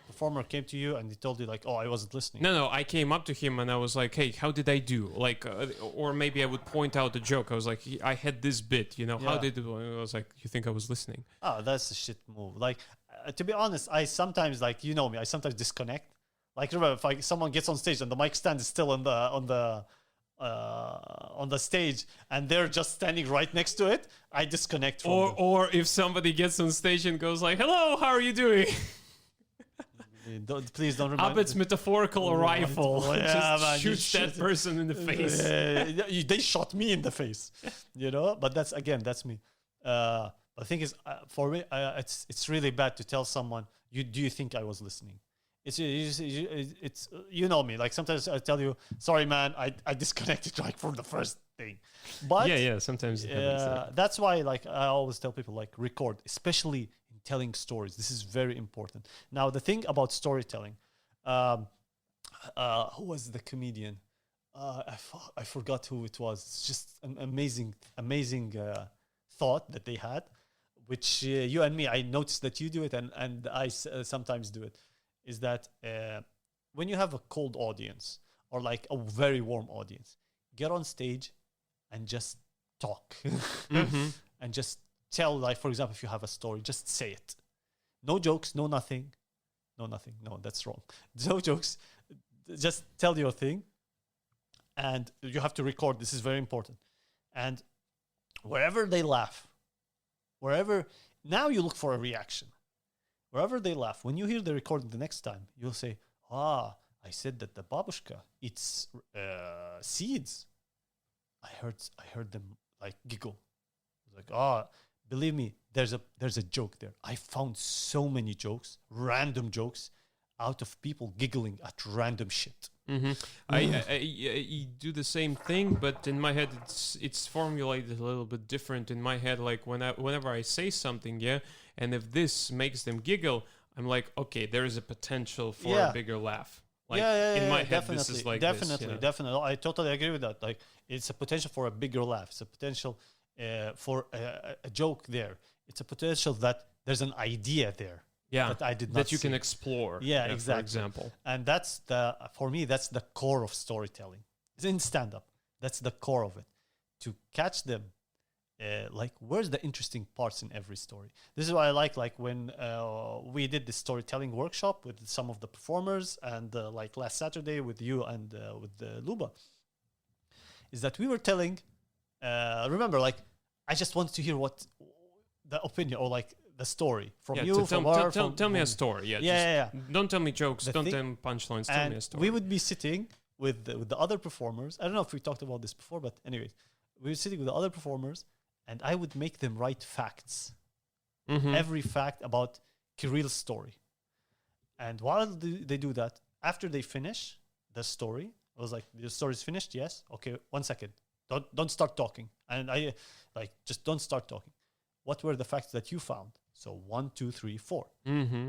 performer came to you and he told you like, "Oh, I wasn't listening." No, I came up to him and I was like, "Hey, how did I do?" Like, or maybe I would point out a joke. I was like, "I had this bit, you know. How Yeah. did it?" I was like, "You think I was listening?" Oh, that's a shit move. Like, to be honest, I sometimes, like, you know me, I sometimes disconnect. Like, remember, if someone gets on stage and the mic stand is still on the stage and they're just standing right next to it, I disconnect from them. Or if somebody gets on stage and goes like, "Hello, how are you doing?" Please don't remind Abed's metaphorical rifle Yeah, just man, you shoots that shoot- person in the face. They shot me in the face, you know. But that's me. The thing is, for me, it's really bad to tell someone, do you think I was listening? It's you know me. Like, sometimes I tell you, sorry, man, I disconnected like from the first thing. But Yeah, sometimes it happens like- that's why, like, I always tell people, like, record, especially in telling stories. This is very important. Now, the thing about storytelling, who was the comedian? I forgot who it was. It's just an amazing thought that they had, which you and me, I noticed that you do it, and I sometimes do it. Is that when you have a cold audience or like a very warm audience, get on stage and just talk and just tell, like, for example, if you have a story, just say it. No jokes, no nothing. No, that's wrong. No jokes. Just tell your thing. And you have to record. This is very important. And wherever they laugh, now you look for a reaction. Wherever they laugh, when you hear the recording the next time, you'll say, I said that the babushka eats seeds. I heard them like giggle. Like, believe me, there's a joke there. I found so many jokes, random jokes, out of people giggling at random shit. I do the same thing, but in my head it's formulated a little bit different. In my head, like whenever I say something, and if this makes them giggle, I'm like, okay, there is a potential for a bigger laugh. Like, in my head, this is like definitely. I totally agree with that. Like, it's a potential for a bigger laugh. It's a potential for a joke there. It's a potential that there's an idea there. That I did not that you can explore. Exactly. For example, and that's for me, that's the core of storytelling. It's in stand-up. That's the core of it. To catch them, like, where's the interesting parts in every story? This is why I like when we did the storytelling workshop with some of the performers, and like last Saturday with you and with Luba, is that we were telling. Remember, like, I just wanted to hear what the opinion or like the story from you, from her. Tell me a story. Don't tell me jokes. Don't tell me punchlines. Tell me a story. We would be sitting with the other performers. I don't know if we talked about this before, but anyways, we were sitting with the other performers, and I would make them write facts, every fact about Kirill's story. And while they do that, after they finish the story, I was like, "Your story's finished? Yes. Okay. 1 second. Don't start talking." And I just don't start talking. What were the facts that you found? So 1, 2, 3, 4.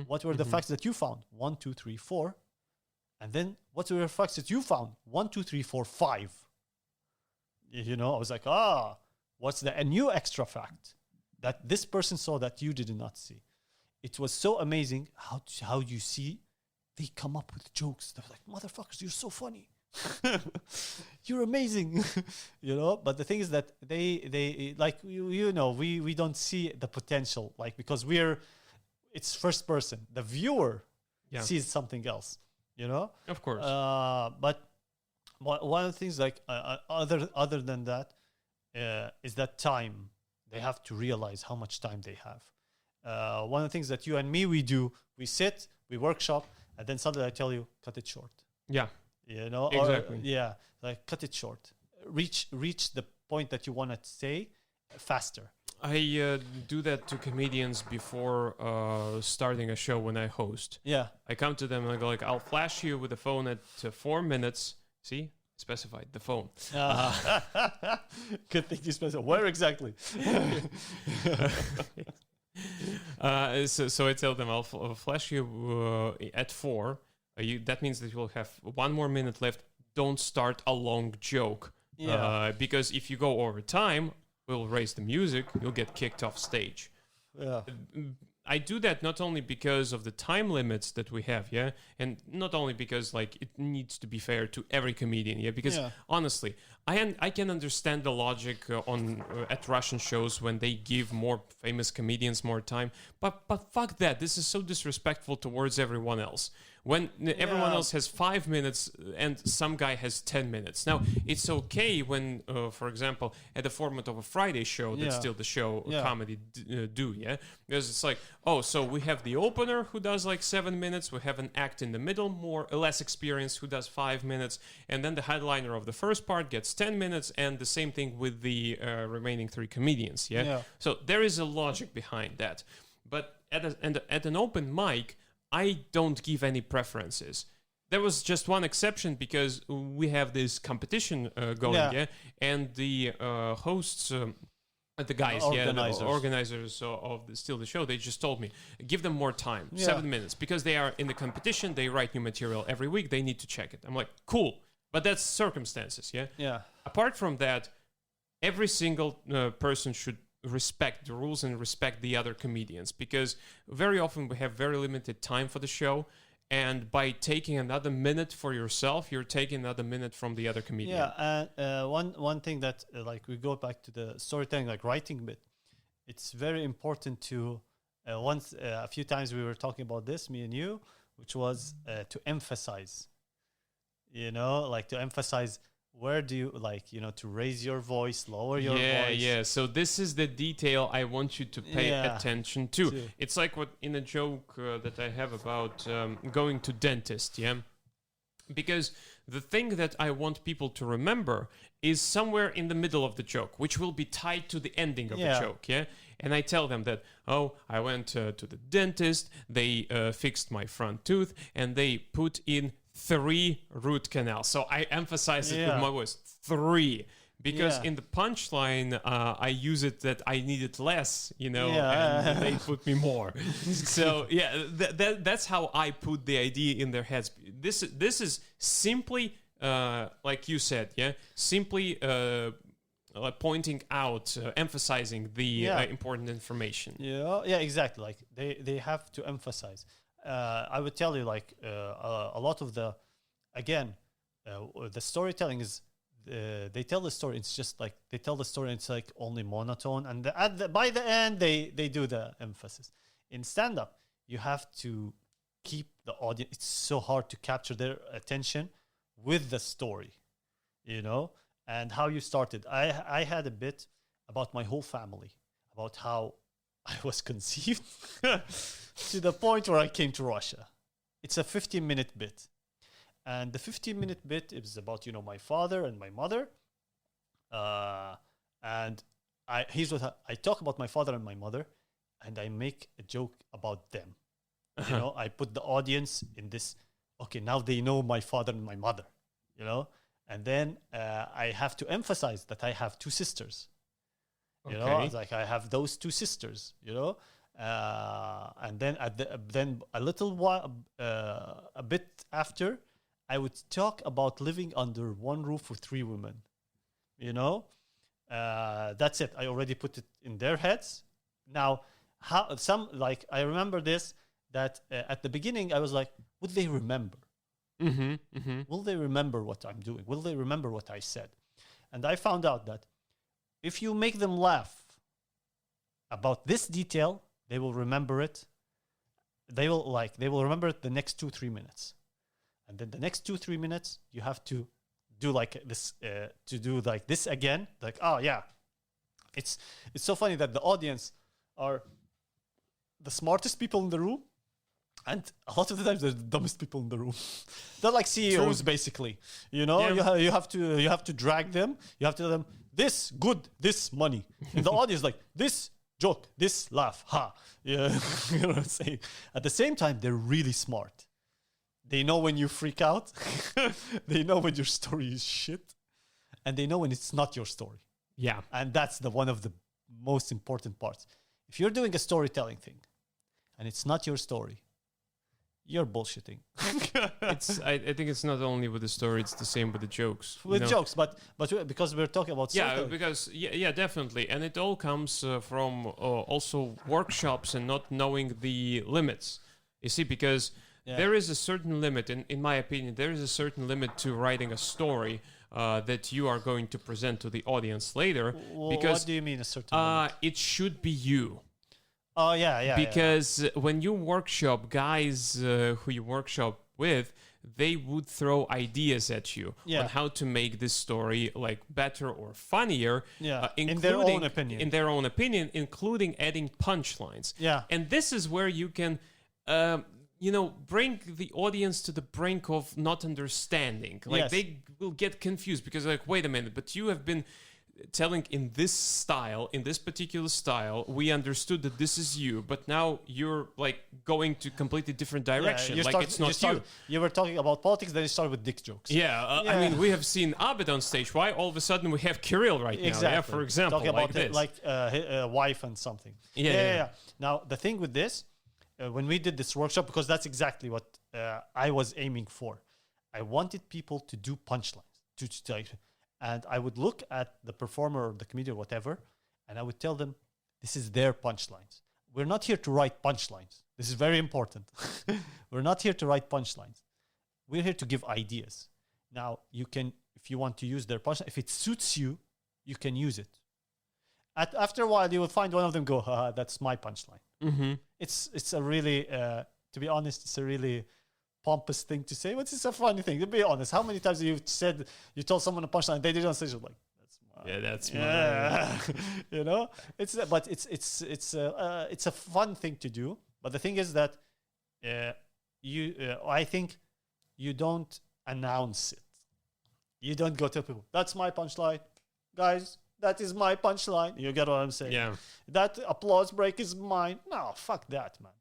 What were the facts that you found? 1, 2, 3, 4. And then what were the facts that you found? 1, 2, 3, 4, 5. You know, I was like, what's a new extra fact that this person saw that you did not see? It was so amazing how you see they come up with jokes. They're like, "Motherfuckers, you're so funny." You're amazing. You know, but the thing is that they like, you know, we don't see the potential, like, because it's first person, the viewer sees something else, you know, of course. But one of the things, like, other than that, is that time. They have to realize how much time they have. One of the things that you and me, we sit, we workshop, and then suddenly I tell you, cut it short. You know, exactly. Like, cut it short. Reach the point that you want to say faster. I do that to comedians before starting a show when I host. I come to them and I go like, "I'll flash you with the phone at 4 minutes." See, specified the phone. Good thing you specified. Where exactly? So I tell them I'll flash you at 4. That means that you will have 1 more minute left. Don't start a long joke. Because if you go over time, we'll raise the music, you'll get kicked off stage. Yeah. I do that not only because of the time limits that we have, yeah, and not only because like it needs to be fair to every comedian, yeah, because honestly, I can understand the logic at Russian shows when they give more famous comedians more time, but fuck that, this is so disrespectful towards everyone else. When everyone else has 5 minutes and some guy has 10 minutes. Now, it's okay when, for example, at the format of a Friday show, that's still the show comedy do, yeah? Because it's like, oh, so we have the opener who does like 7 minutes, we have an act in the middle, more or less experienced, who does 5 minutes, and then the headliner of the first part gets 10 minutes, and the same thing with the remaining 3 comedians, yeah? So there is a logic behind that. But at an open mic, I don't give any preferences. There was just one exception because we have this competition going, and the hosts, the guys, the organizers of the show, they just told me, give them more time, 7 minutes, because they are in the competition, they write new material every week, they need to check it. I'm like, cool, but that's circumstances, yeah? Apart from that, every single person should respect the rules and respect the other comedians, because very often we have very limited time for the show, and by taking another minute for yourself, you're taking another minute from the other comedian. And one thing that like we go back to the storytelling, like writing bit, it's very important to a few times we were talking about this, me and you, which was to emphasize, like to emphasize. Where do you to raise your voice, lower your voice? Yeah. So this is the detail I want you to pay attention to. It's like what in a joke that I have about going to dentist, yeah? Because the thing that I want people to remember is somewhere in the middle of the joke, which will be tied to the ending of the joke, yeah? And I tell them that, I went to the dentist, they fixed my front tooth, and they put in 3 root canals. So I emphasize it with my voice, 3. Because in the punchline, I use it that I need it less, and they put me more. So that's how I put the idea in their heads. This is simply, like you said, simply pointing out, emphasizing the important information. Yeah, exactly. Like they have to emphasize. I would tell you, like a lot of the storytelling is they tell the story. It's just like they tell the story. And it's like only monotone, and by the end they do the emphasis. In stand up, you have to keep the audience. It's so hard to capture their attention with the story, and how you started. I had a bit about my whole family, about how I was conceived to the point where I came to Russia. It's a 15-minute bit. And the 15-minute bit is about, my father and my mother. And here's what I talk about my father and my mother, and I make a joke about them. I put the audience in this, okay, now they know my father and my mother, And then I have to emphasize that I have 2 sisters. It's like I have those 2 sisters, and then then a little while, a bit after, I would talk about living under one roof with 3 women. That's it. I already put it in their heads. Now, I remember this, that at the beginning I was like, would they remember? Will they remember what I'm doing? Will they remember what I said? And I found out that if you make them laugh about this detail, they will remember it. They will remember it the next 2-3 minutes. And then the next 2-3 minutes, you have to do like this, again. Like, it's so funny that the audience are the smartest people in the room, and a lot of the times they're the dumbest people in the room. They're like CEOs, basically. You have to drag them. You have to tell them, this good, this money. And the audience like, this joke, this laugh, ha. Yeah, you know what I'm saying? At the same time, they're really smart. They know when you freak out. They know when your story is shit. And they know when it's not your story. Yeah. And that's one of the most important parts. If you're doing a storytelling thing and it's not your story, you're bullshitting. I think it's not only with the story; it's the same with the jokes. With jokes, but because we're talking about Yeah, storytelling. because yeah, definitely, and it all comes from also workshops and not knowing the limits. You see, because there is a certain limit, in my opinion, there is a certain limit to writing a story that you are going to present to the audience later. Because what do you mean a certain limit? it should be you. Oh yeah. Because when you workshop, guys who you workshop with, they would throw ideas at you on how to make this story like better or funnier. Yeah, in their own opinion. In their own opinion, including adding punchlines. Yeah. And this is where you can, bring the audience to the brink of not understanding. Like they will get confused because like, wait a minute, but you have been telling in this style, in this particular style, we understood that this is you, but now you're like going to completely different direction. It's not you. You were talking about politics, then you start with dick jokes. I mean, we have seen Abed on stage. Why all of a sudden we have Kirill right now? Yeah, for example, talking about this. wife and something. Yeah. Now the thing with this, when we did this workshop, because that's exactly what I was aiming for. I wanted people to do punchlines, and I would look at the performer or the comedian or whatever, and I would tell them, this is their punchlines. We're not here to write punchlines. This is very important. We're not here to write punchlines. We're here to give ideas. Now, you can, if you want to use their punchline, if it suits you, you can use it. After a while, you will find one of them go, haha, that's my punchline. Mm-hmm. It's a really, to be honest, it's a really pompous thing to say, but it's a funny thing. To be honest, how many times you told someone a punchline, they didn't say, like, that's mine. It's a fun thing to do. But the thing is that I think you don't announce it. You don't go tell people, that's my punchline, guys. That is my punchline. You get what I'm saying? Yeah. That applause break is mine. No, fuck that, man.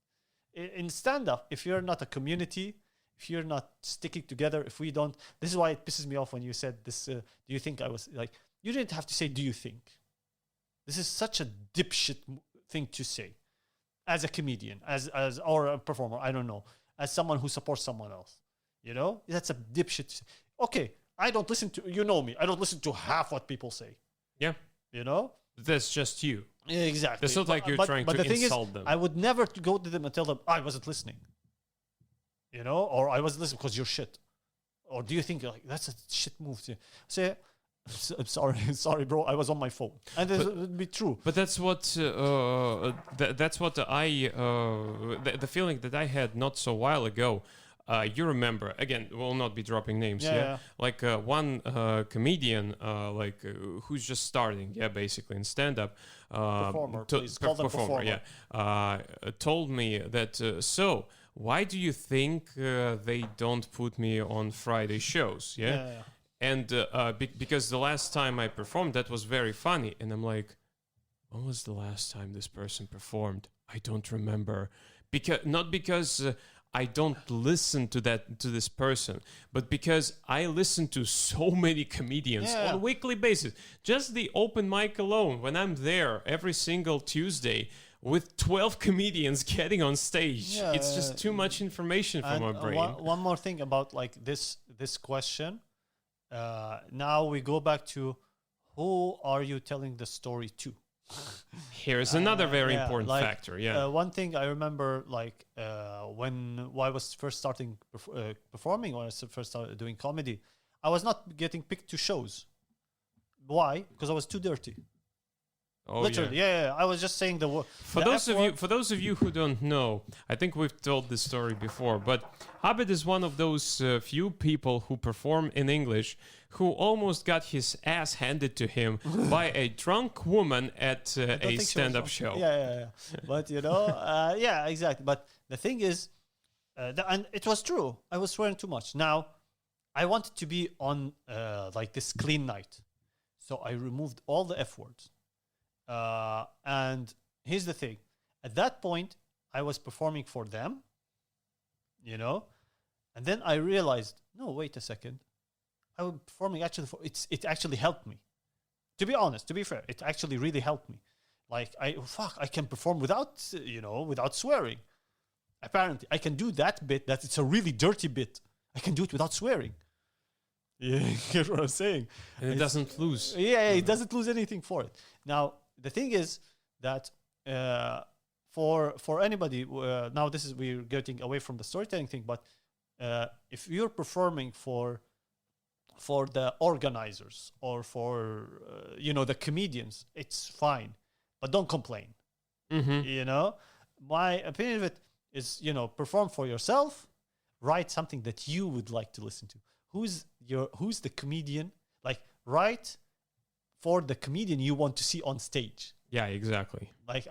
In stand-up, if you're not a community, if you're not sticking together, if we don't... This is why it pisses me off when you said this, do you think I was... Like, you didn't have to say, do you think? This is such a dipshit thing to say. As a comedian, or a performer, I don't know. As someone who supports someone else. You know? That's a dipshit. Okay, I don't listen to... You know me. I don't listen to half what people say. Yeah. You know? That's just you. Yeah, exactly. It's not like you're trying to insult them. I would never go to them and tell them, I wasn't listening. You know? Or I wasn't listening because you're shit. Or do you think like that's a shit move? Say, I'm sorry, bro. I was on my phone, and it would be true. But that's what that's what the feeling that I had not so while ago. You remember, again, we'll not be dropping names here. Like one comedian, who's just starting, basically in stand-up. Performer, please call them performer. Told me that, so why do you think they don't put me on Friday shows? And because the last time I performed, that was very funny. And I'm like, when was the last time this person performed? I don't remember. Not because... I don't listen to this person, but because I listen to so many comedians on a weekly basis. Just the open mic alone, when I'm there every single Tuesday with 12 comedians getting on stage, it's just too much information for my brain. One more thing about like this question. Now we go back to who are you telling the story to? Here's another very important factor. One thing I remember, when I was first starting performing, when I first started doing comedy, I was not getting picked to shows. Why? Because I was too dirty. Oh, literally, I was just saying the word. For those of you who don't know, I think we've told this story before, but Abed is one of those few people who perform in English who almost got his ass handed to him by a drunk woman at a stand-up show. But exactly. But the thing is, and it was true. I was swearing too much. Now, I wanted to be on this clean night, so I removed all the F words. And here's the thing. At that point, I was performing for them, and then I realized, no, wait a second. I was performing actually it actually helped me. To be honest, to be fair, it actually really helped me. Like I can perform without swearing. apparently I can do that bit, that it's a really dirty bit. I can do it without swearing. Yeah, you get what I'm saying? And it doesn't lose. Yeah, it doesn't lose anything for it. Now, the thing is that for anybody, now this is, we're getting away from the storytelling thing, but if you're performing for the organizers or for the comedians, it's fine, but don't complain. My opinion of it is, perform for yourself, write something that you would like to listen to. Who's the comedian? Like, write for the comedian you want to see on stage. Yeah, exactly. Like,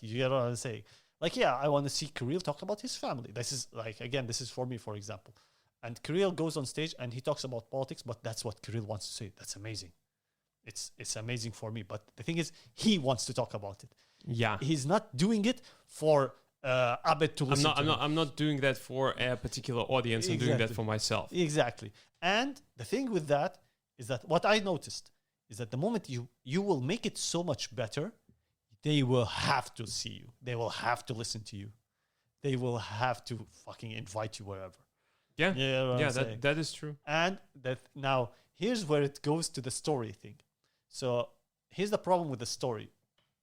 you get what I'm saying? Like, yeah, I want to see Kirill talk about his family. This is, like, again, this is for me, for example. And Kirill goes on stage and he talks about politics, but that's what Kirill wants to say. That's amazing. It's amazing for me. But the thing is, he wants to talk about it. Yeah. He's not doing it for Abed to listen to. I'm not doing that for a particular audience. I'm doing that for myself. Exactly. And the thing with that is that what I noticed is that the moment you will make it so much better, they will have to see you. They will have to listen to you. They will have to fucking invite you wherever. Yeah. That is true. And that now here's where it goes to the story thing. So here's the problem with the story.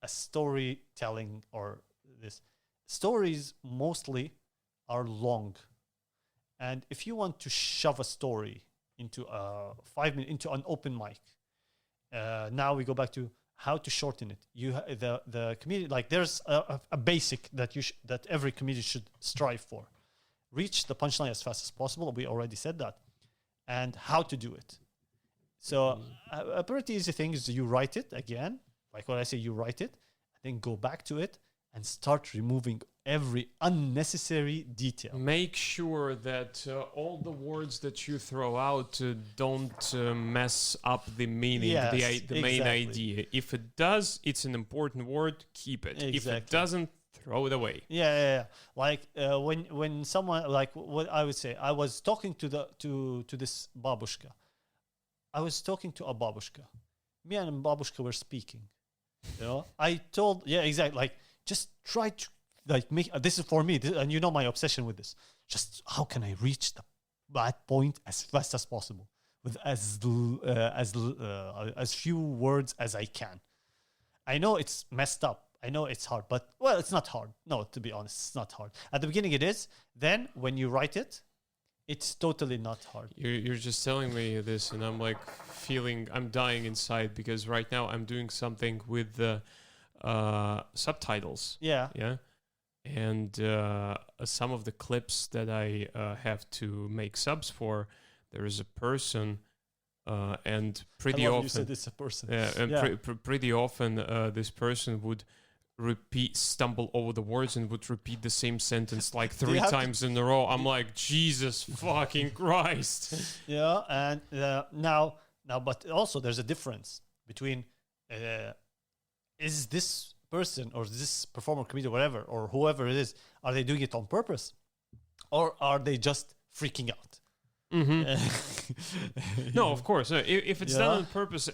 A storytelling or this. Stories mostly are long. And if you want to shove a story into 5 minutes, into an open mic, now we go back to how to shorten it. The comedian, like, there's a basic that that every comedian should strive for. Reach the punchline as fast as possible. We already said that. And how to do it. So a pretty easy thing is you write it again. Like what I say, you write it, then go back to it and start removing every unnecessary detail. Make sure that all the words that you throw out don't mess up the meaning, the main idea. If it does, it's an important word, keep it. Exactly. If it doesn't, throw it away. Yeah. Like when someone, like what I would say, I was talking to this babushka. I was talking to a babushka. Me and babushka were speaking. I told, exactly. Like, just try to make. This is for me, and my obsession with this. Just how can I reach that point as fast as possible with as few words as I can. I know it's messed up. I know it's hard, but it's not hard. No, to be honest, it's not hard. At the beginning, it is. Then when you write it, it's totally not hard. You're just telling me this, and I'm like I'm dying inside because right now I'm doing something with the subtitles. Yeah. And some of the clips that I have to make subs for, there is a person, and pretty often you said it's a person. Pretty often this person would stumble over the words and would repeat the same sentence like 3 times in a row. I'm like, Jesus fucking Christ. Yeah, and now, but also there's a difference between is this person or this performer, comedian, whatever, or whoever it is, are they doing it on purpose, or are they just freaking out? No, of course. If it's done on purpose,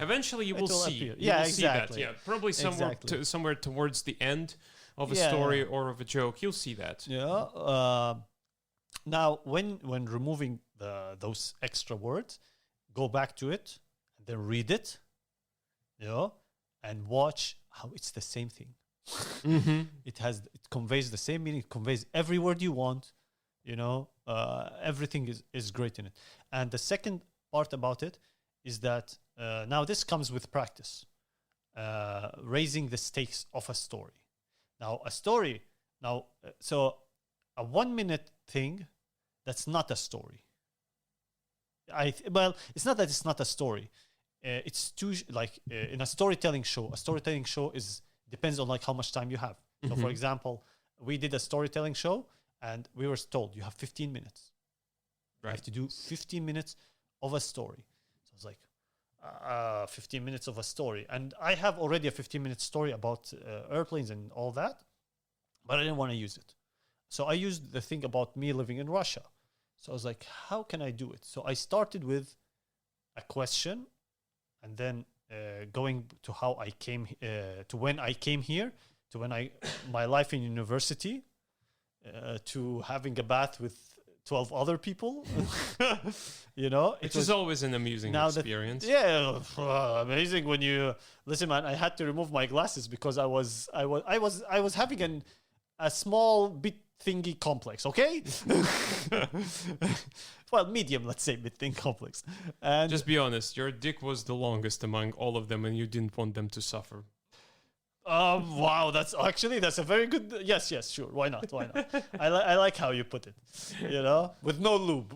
eventually you will see. Exactly. See that. Probably somewhere towards the end of a story or of a joke, you'll see that. Yeah. Now, when removing those extra words, go back to it and then read it. And watch how it's the same thing. It conveys the same meaning. It conveys every word you want. Everything is great in it. And the second part about it is that now this comes with practice, raising the stakes of a story. Now a story, so a 1 minute thing, that's not a story. It's not that it's not a story. It's too in a storytelling show. A storytelling show depends on like how much time you have. So for example, we did a storytelling show. And we were told, you have 15 minutes. Right. You have to do 15 minutes of a story. So I was like, 15 minutes of a story. And I have already a 15-minute story about airplanes and all that. But I didn't want to use it. So I used the thing about me living in Russia. So I was like, how can I do it? So I started with a question. And then going to how I came, to when I came here, to my life in university. to having a bath with 12 other people. You know, Which is always an amusing experience. Amazing when you listen, man. I had to remove my glasses because I was having a small bit thingy complex. Okay, well, medium, let's say, bit thing complex. And just be honest, your dick was the longest among all of them, and you didn't want them to suffer. Wow, that's a very good. Yes, sure. Why not? I like how you put it. You know, with no lube.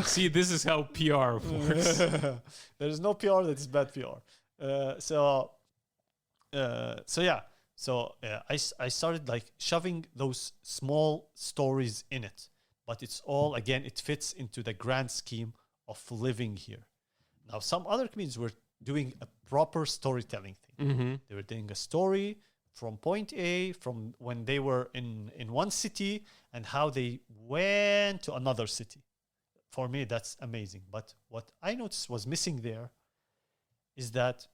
See, this is how PR works. There is no PR that is bad PR. I started like shoving those small stories in it, but it's all, again, it fits into the grand scheme of living here. Now, some other comedians were doing a proper storytelling thing. Mm-hmm. They were doing a story from point A, from when they were in one city and how they went to another city. For me, that's amazing. But what I noticed was missing there is that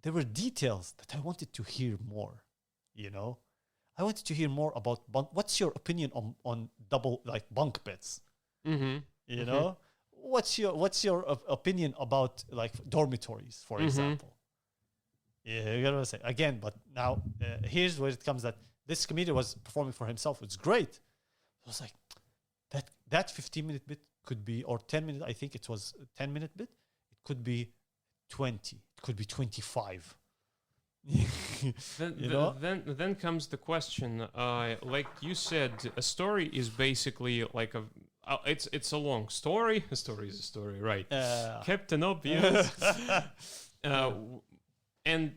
there were details that I wanted to hear more. You know, I wanted to hear more about what's your opinion on double, like, bunk beds. Mm-hmm. You know, what's your opinion about, like, dormitories, for example? Yeah, you gotta say again. But now here's where it comes that this comedian was performing for himself. It's great. I was like, that 15-minute bit could be, or 10-minute. I think it was a 10-minute bit. It could be 20. It could be 25. Then comes the question. Like you said, a story is basically like it's a long story. A story is a story, right? Captain Obvious. And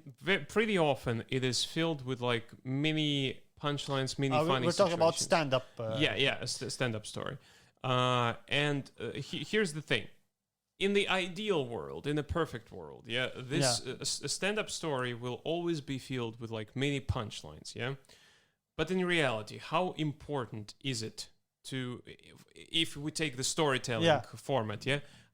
pretty often it is filled with like mini punchlines, mini funny we're talking about situations. stand-up. Stand-up story. Here's the thing. In the ideal world, in a perfect world, a stand-up story will always be filled with like mini punchlines, yeah? But in reality, how important is it to, if we take the storytelling format,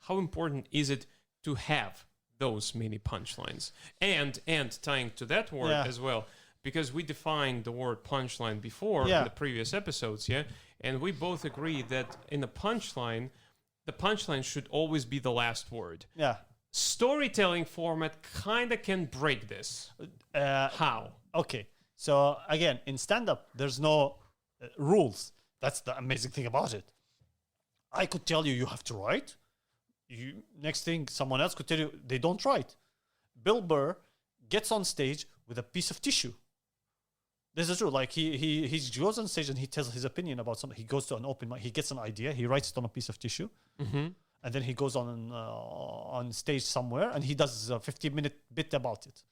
how important is it to have those mini punchlines? And tying to that word as well, because we defined the word punchline before in the previous episodes, and we both agree that in a punchline, the punchline should always be the last word. Yeah. Storytelling format kind of can break this. How? Okay. So again, in stand-up, there's no rules. That's the amazing thing about it. I could tell you have to write. Next thing, someone else could tell you they don't write. Bill Burr gets on stage with a piece of tissue. This is true. Like he goes on stage and he tells his opinion about something. He goes to an open mic. He gets an idea. He writes it on a piece of tissue, and then he goes on stage somewhere and he does a 15-minute bit about it.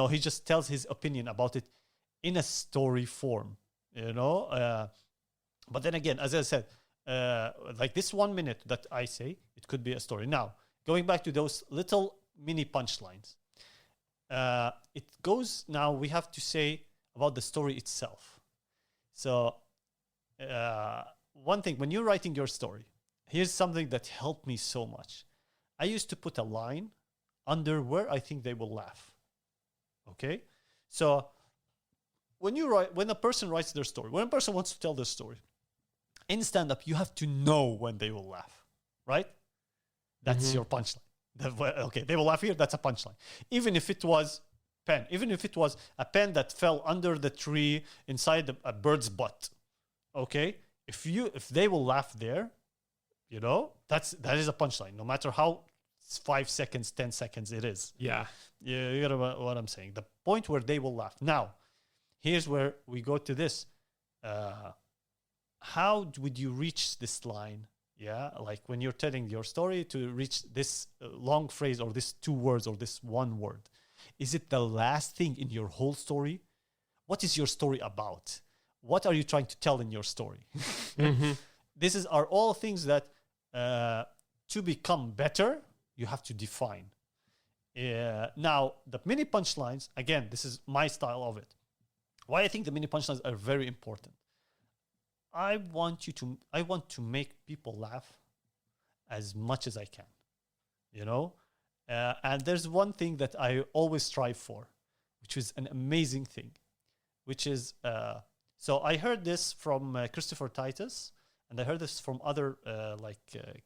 He just tells his opinion about it in a story form. But then again, as I said, like this 1 minute that I say, it could be a story. Now, going back to those little mini punchlines, it goes now. We have to say about the story itself. So, one thing, when you're writing your story, here's something that helped me so much. I used to put a line under where I think they will laugh. Okay? So, when a person writes their story, when a person wants to tell their story, in stand-up, you have to know when they will laugh, right? That's your punchline. Okay, they will laugh here, that's a punchline. Even if it was pen, even if it was a pen that fell under the tree inside a bird's butt, okay? If they will laugh there, that is a punchline, no matter how 5 seconds, 10 seconds it is. Yeah. You get what I'm saying. The point where they will laugh. Now, here's where we go to this. How would you reach this line? Yeah, like when you're telling your story, to reach this long phrase or this 2 words or this 1 word. Is it the last thing in your whole story? What is your story about? What are you trying to tell in your story? These are all things that to become better, you have to define. Now, the mini punchlines, again, this is my style of it. Why I think the mini punchlines are very important. I want to make people laugh as much as I can, and there's one thing that I always strive for, which is an amazing thing, which is So I heard this from Christopher Titus, and I heard this from other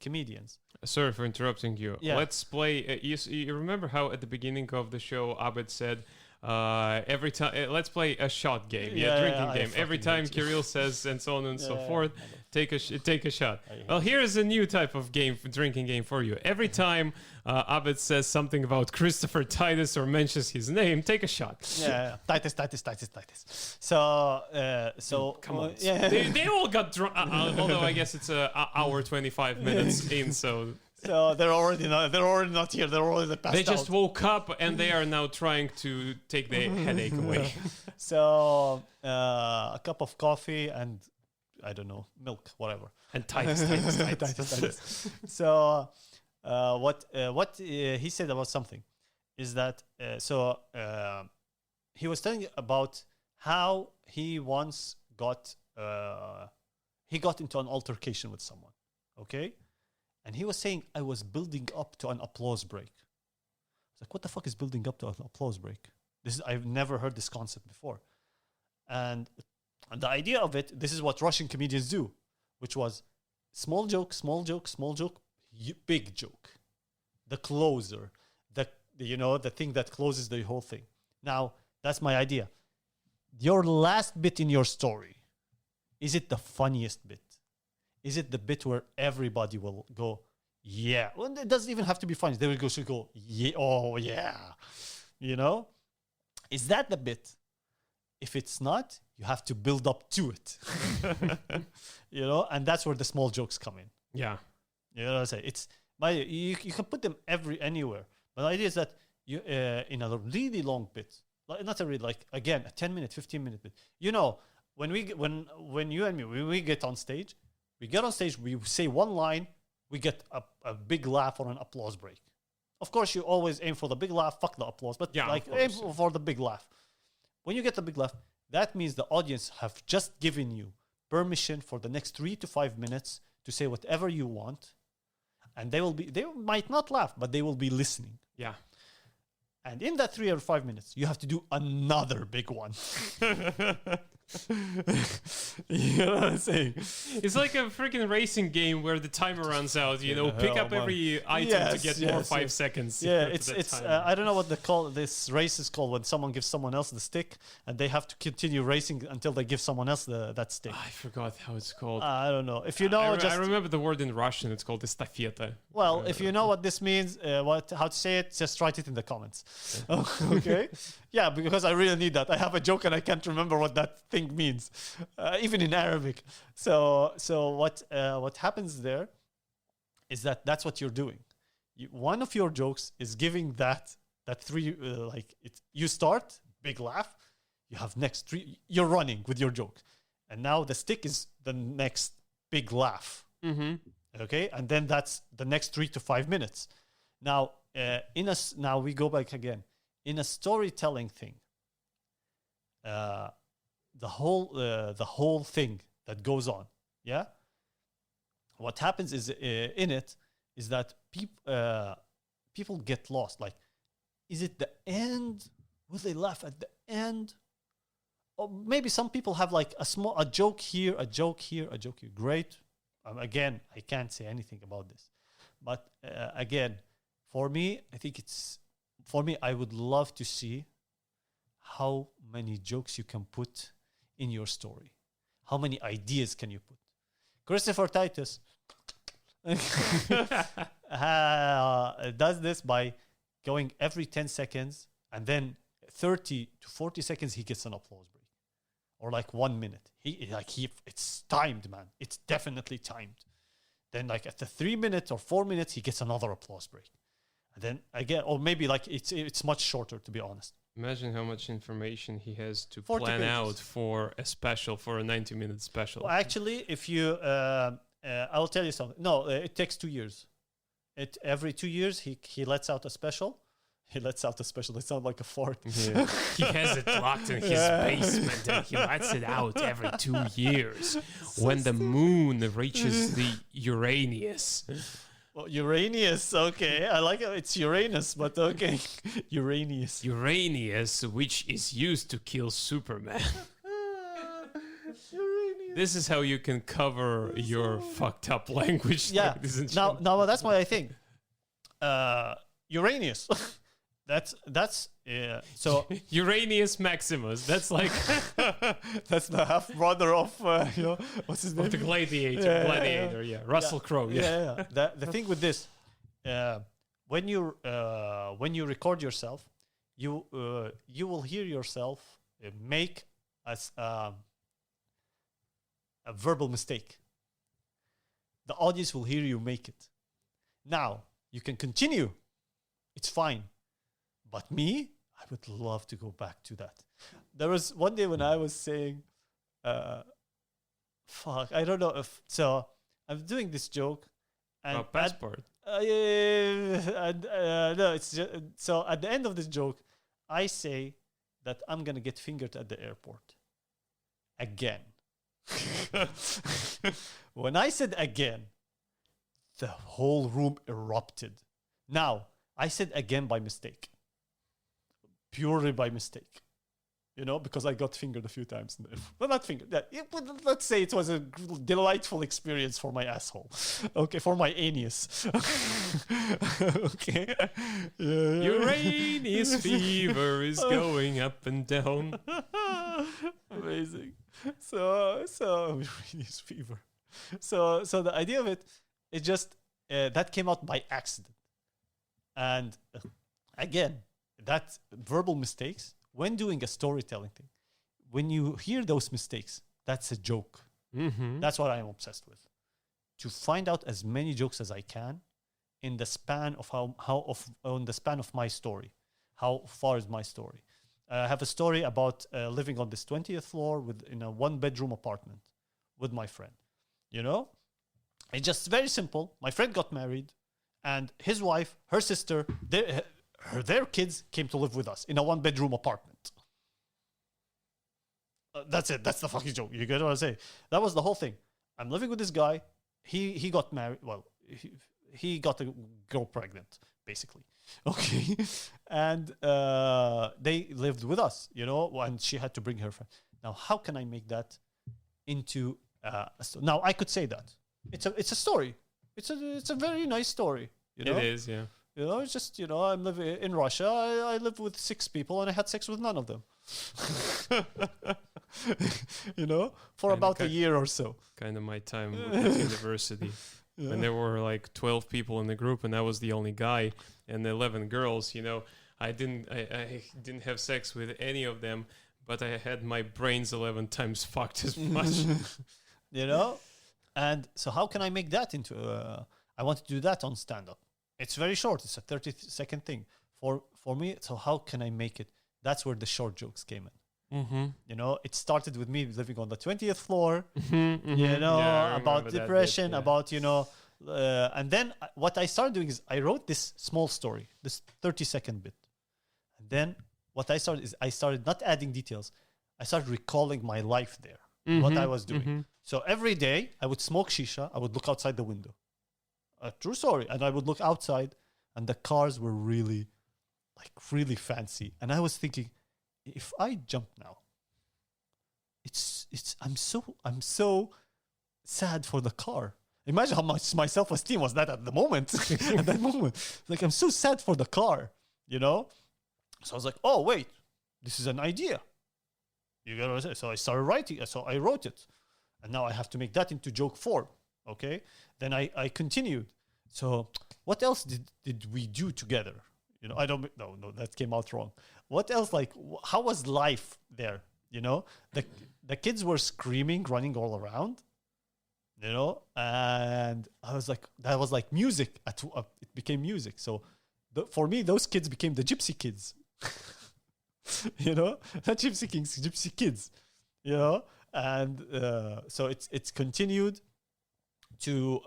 comedians. Sorry for interrupting you. Yeah. Let's play. You remember how at the beginning of the show, Abed said, every time, let's play a shot game, drinking game. Every time Kirill says, and so on and so forth, take a shot. Well, here is a new type of drinking game for you. Every time Abed says something about Christopher Titus or mentions his name, take a shot. Titus. So come on. Yeah. They all got drunk. Although I guess it's an hour 25 minutes in, so. So they're already not here. They're already passed out. They just woke up and they are now trying to take the headache away. So a cup of coffee and I don't know, milk, whatever. And Titus. So what he said about something is that he was telling about how he once got into an altercation with someone. Okay. And he was saying, I was building up to an applause break. I was like, what the fuck is building up to an applause break? I've never heard this concept before. And the idea of it, this is what Russian comedians do, which was small joke, big joke. The closer, the thing that closes the whole thing. Now, that's my idea. Your last bit in your story, is it the funniest bit? Is it the bit where everybody will go, yeah? Well, it doesn't even have to be funny. They will go, yeah, oh yeah. Is that the bit? If it's not, you have to build up to it. And that's where the small jokes come in. Yeah. You know what I'm saying? You can put them anywhere. But the idea is that you in a really long bit, not a really, again, a 10-minute, 15-minute bit. When you and me, when we get on stage, we say one line, we get a big laugh or an applause break. Of course, you always aim for the big laugh, fuck the applause, but aim for the big laugh. When you get the big laugh, that means the audience have just given you permission for the next 3 to 5 minutes to say whatever you want, and they might not laugh, but they will be listening. Yeah. And in that 3 or 5 minutes, you have to do another big one. You know what I'm saying? It's like a freaking racing game where the timer runs out. Pick up every item to get more 5 seconds. Yeah, it's I don't know what this race is called when someone gives someone else the stick and they have to continue racing until they give someone else that stick. I forgot how it's called. I don't know. If you know, I remember the word in Russian. It's called estafeta. Well, if you know what this means, how to say it, just write it in the comments. Okay? Yeah, because I really need that. I have a joke and I can't remember what that thing means, even in Arabic. So what happens there is that's what you're doing. One of your jokes is giving that three, you start, big laugh, you have next 3, you're running with your joke. And now the stick is the next big laugh. Mm-hmm. Okay, and then that's the next 3 to 5 minutes. Now, now we go back again. In a storytelling thing, the whole thing that goes on, yeah. What happens is in it is that people get lost. Like, is it the end? Will they laugh at the end? Or maybe some people have like a joke here, a joke here, a joke here. Great. Again, I can't say anything about this, but again, for me, I would love to see how many jokes you can put in your story. How many ideas can you put? Christopher Titus does this by going every 10 seconds and then 30 to 40 seconds he gets an applause break. Or like 1 minute. It's timed, man. It's definitely timed. Then like at the 3 minutes or 4 minutes, he gets another applause break. And then again, or maybe like it's much shorter, to be honest. Imagine how much information he has to plan out for a 90-minute special. Well, actually, if you, I'll tell you something. No, it takes 2 years. Every 2 years, he lets out a special. He lets out a special. It sounds like a fart. Yeah. He has it locked in his basement and he lets it out every 2 years when the moon reaches the Uranus. Well, Uranus, okay. I like it. It's Uranus, but okay. Uranus, which is used to kill Superman. This is how you can cover your fucked up language. Yeah. ladies and Now, gentlemen. now that's what I think. Uranus. that's so Uranus Maximus. That's like that's the half brother of what's his name? the gladiator. Yeah, Gladiator, yeah. Russell Crowe. Yeah. Yeah. The thing with this, when you record yourself, you will hear yourself make a verbal mistake. The audience will hear you make it. Now you can continue. It's fine. But me, I would love to go back to that. There was one day when I was saying, fuck, I don't know if, so I'm doing this joke. And Passport. no, it's just, so at the end of this joke, I say that I'm going to get fingered at the airport. Again. When I said again, the whole room erupted. Now, I said again by mistake. Purely by mistake. You know, because I got fingered a few times. Well, not fingered. Yeah, let's say it was a delightful experience for my asshole. Okay, for my anus. Okay. Yeah. Uranus fever is going up and down. Amazing. So Uranus fever. So the idea of it just that came out by accident. And again, that verbal mistakes, when doing a storytelling thing, when you hear those mistakes, that's a joke. Mm-hmm. That's what I am obsessed with. To find out as many jokes as I can in the span of on the span of my story. How far is my story? I have a story about living on this 20th floor in a 1-bedroom apartment with my friend. You know, it's just very simple. My friend got married, and his wife, her sister, their kids came to live with us in a 1-bedroom apartment. That's it. That's the fucking joke. You get what I'm saying? That was the whole thing. I'm living with this guy. He got married. Well, he got a girl pregnant, basically. Okay. And they lived with us, you know, and she had to bring her friend. Now, how can I make that into now I could say that. It's a story. It's a very nice story. You know? It is, yeah. You know, it's just, you know, I'm living in Russia. I lived with 6 people and I had sex with none of them. You know, for about a year or so. Kind of my time at university. Yeah. When there were like 12 people in the group and I was the only guy and 11 girls, you know, I didn't have sex with any of them, but I had my brains 11 times fucked as much. You know? And so how can I make that into I want to do that on stand-up. It's very short. It's a 30-second thing. For me, so how can I make it? That's where the short jokes came in. Mm-hmm. You know, it started with me living on the 20th floor, Mm-hmm. you know, Yeah, I about remember that depression, bit, yeah. about, you know, and then what I started doing is I wrote this small story, this 30-second bit. And then what I started is I started not adding details. I started recalling my life there, what I was doing. Mm-hmm. So every day I would smoke shisha. I would look outside the window. A true story. And I would look outside and the cars were really fancy. And I was thinking, if I jump now, I'm so sad for the car. Imagine how much my self-esteem was that at the moment. At that moment. Like, I'm so sad for the car, you know? So I was like, oh, wait, this is an idea. You get what I'm saying? So I started writing. So I wrote it. And now I have to make that into joke form. Okay? Then I continued. So what else did we do together? You know, I don't no, that came out wrong. What else, like, how was life there? You know, the kids were screaming, running all around, you know, and I was like, that was like music. It became music. So for me, those kids became the gypsy kids, you know, not gypsy kings, gypsy kids, you know, and so it's continued to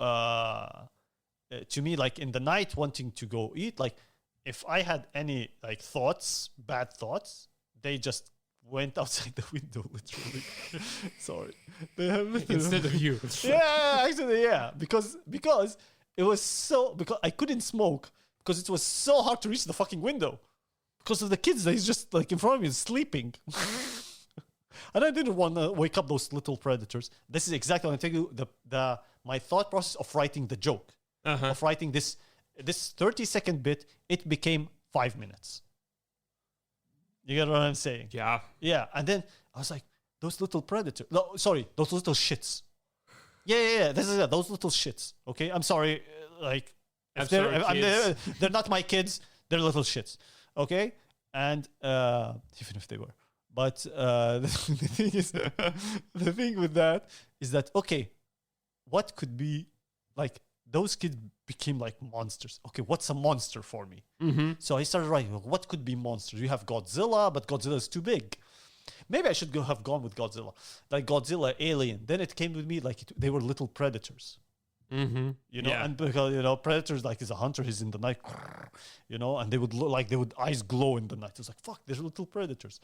me, like in the night wanting to go eat, like if I had any like thoughts, bad thoughts, they just went outside the window, literally. Sorry. Instead of you. Yeah, actually, yeah. Because it was because I couldn't smoke because it was so hard to reach the fucking window. Because of the kids that is just like in front of me sleeping. And I didn't want to wake up those little predators. This is exactly what I'm telling you. My thought process of writing the joke, of writing this 30-second bit, it became 5 minutes. You get what I'm saying? Yeah. Yeah. And then I was like, those little predators. No, sorry, those little shits. Yeah. This is it. Those little shits. Okay. I'm sorry. Like, I'm sorry, they're not my kids. They're little shits. Okay. And even if they were. But the thing is, the thing with that is that, okay, what could be like those kids became like monsters. Okay, what's a monster for me? So I started writing, well, what could be monsters? You have Godzilla, but Godzilla is too big. Maybe I should have gone with Godzilla. Like Godzilla, Alien. Then it came with me like they were little predators. You know, and because, you know, predators, like, is a hunter, he's in the night, you know, and they would look like, they would eyes glow in the night. It was like, fuck, they're little predators.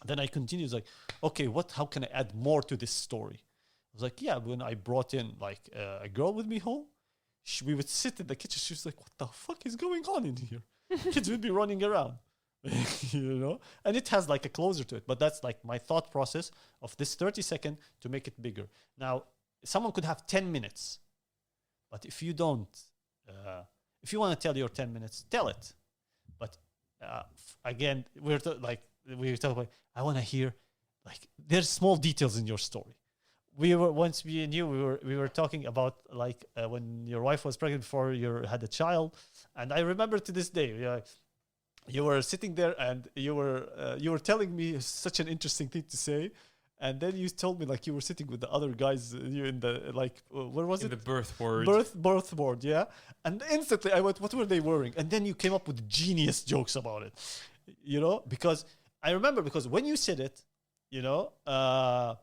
Then I continued, like, okay, how can I add more to this story? I was like, yeah, when I brought in like a girl with me home, we would sit in the kitchen. She was like, what the fuck is going on in here? Kids would be running around, you know? And it has like a closer to it. But that's like my thought process of this 30-second to make it bigger. Now, someone could have 10 minutes. But if you don't, if you want to tell your 10 minutes, tell it. But again, we're talking about, I want to hear, like, there's small details in your story. We were talking about like when your wife was pregnant before you had a child, and I remember to this day, you were sitting there and you were telling me such an interesting thing to say. And then you told me like you were sitting with the other guys, you in the like where was it? The birth ward. Birth ward, yeah. And instantly I went, what were they wearing? And then you came up with genius jokes about it, you know? Because I remember, because when you said it, you know, I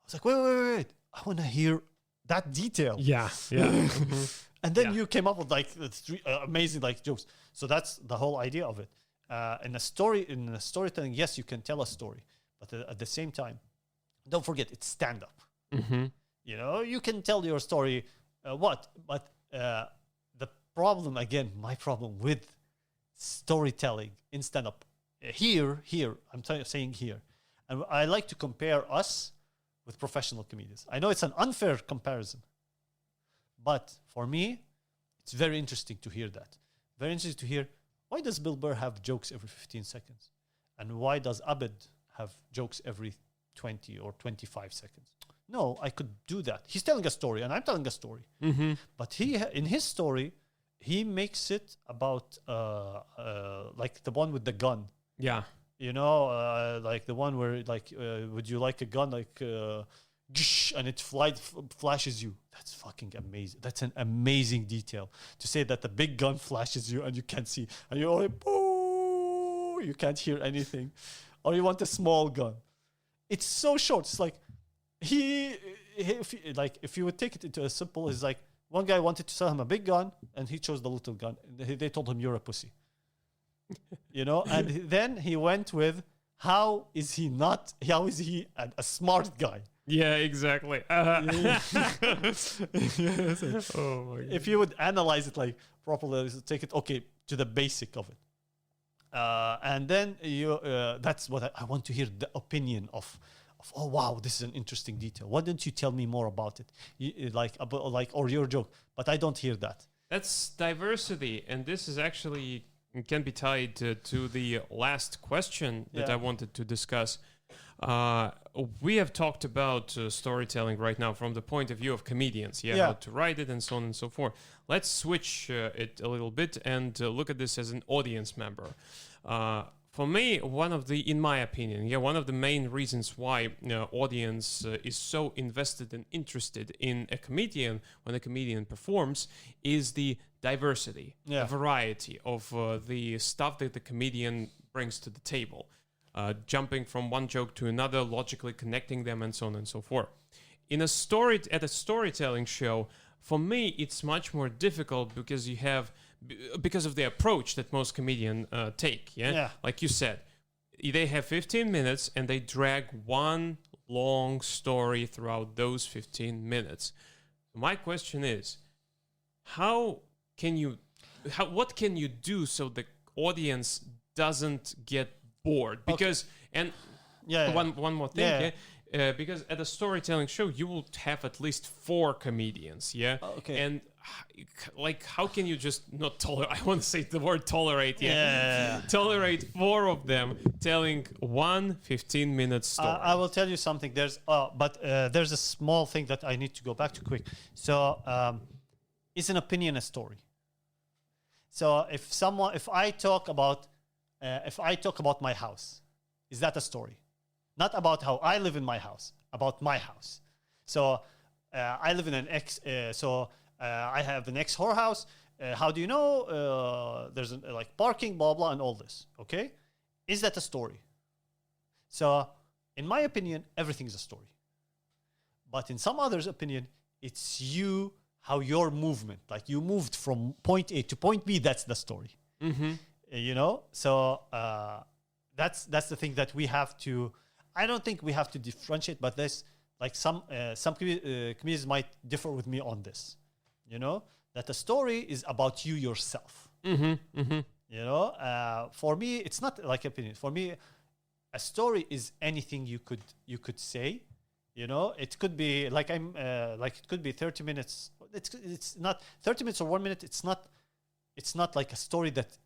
was like, wait, I want to hear that detail. Yeah. And then you came up with like three amazing like jokes. So that's the whole idea of it. In a storytelling, yes, you can tell a story, but at the same time, don't forget, it's stand-up. You know, you can tell your story, but the problem, again, my problem with storytelling in stand-up, here, I'm saying here, and I like to compare us with professional comedians. I know it's an unfair comparison, but for me, it's very interesting to hear that. Very interesting to hear, why does Bill Burr have jokes every 15 seconds? And why does Abed have jokes every 20 or 25 seconds? No, I could do that. He's telling a story and I'm telling a story. But in his story, he makes it about like the one with the gun. Yeah. You know, like the one where like, would you like a gun? Like, and it flashes you. That's fucking amazing. That's an amazing detail to say that the big gun flashes you and you can't see. And you're like, boo, you can't hear anything. Or you want a small gun. It's so short. It's like if you would take it into a simple, it's like one guy wanted to sell him a big gun and he chose the little gun. They told him, you're a pussy. You know, and then he went with, how is he a smart guy? Yeah, exactly. Oh my God. If you would analyze it like properly, take it to the basic of it. And then that's what I want to hear, the opinion of, oh wow, this is an interesting detail. Why don't you tell me more about it? Or your joke, but I don't hear that. That's diversity, and this is actually can be tied to the last question that I wanted to discuss. We have talked about storytelling right now from the point of view of comedians, how to write it and so on and so forth. Let's switch it a little bit and look at this as an audience member. For me, in my opinion, one of the main reasons why audience is so invested and interested in a comedian when a comedian performs is the diversity, the variety of the stuff that the comedian brings to the table. Jumping from one joke to another, logically connecting them, and so on and so forth. At a storytelling show, for me, it's much more difficult because of the approach that most comedians take. Like you said, they have 15 minutes and they drag one long story throughout those 15 minutes. My question is, what can you do so the audience doesn't get bored? Because Yeah. One more thing, Yeah. because at a storytelling show you will have at least 4 comedians, yeah. Okay. And like, how can you just not tolerate? I want to say the word tolerate, Yeah. tolerate 4 of them telling one 15-minute story. I will tell you something. There's a small thing that I need to go back to quick. So, is an opinion a story? So if I talk about my house, is that a story? Not about how I live in my house, about my house. So I live in an I have an ex-whore house. How do you know? There's like parking, blah, blah, and all this. Okay? Is that a story? So in my opinion, everything's a story. But in some others' opinion, it's how your movement, like you moved from point A to point B, that's the story. You know? So that's the thing that we have to... I don't think we have to differentiate, but there's like some comedians might differ with me on this. You know, that a story is about you yourself. You know, for me, it's not like opinion. For me, a story is anything you could say. You know, it could be like it could be 30 minutes. It's not 30 minutes or 1 minute. It's not like a story that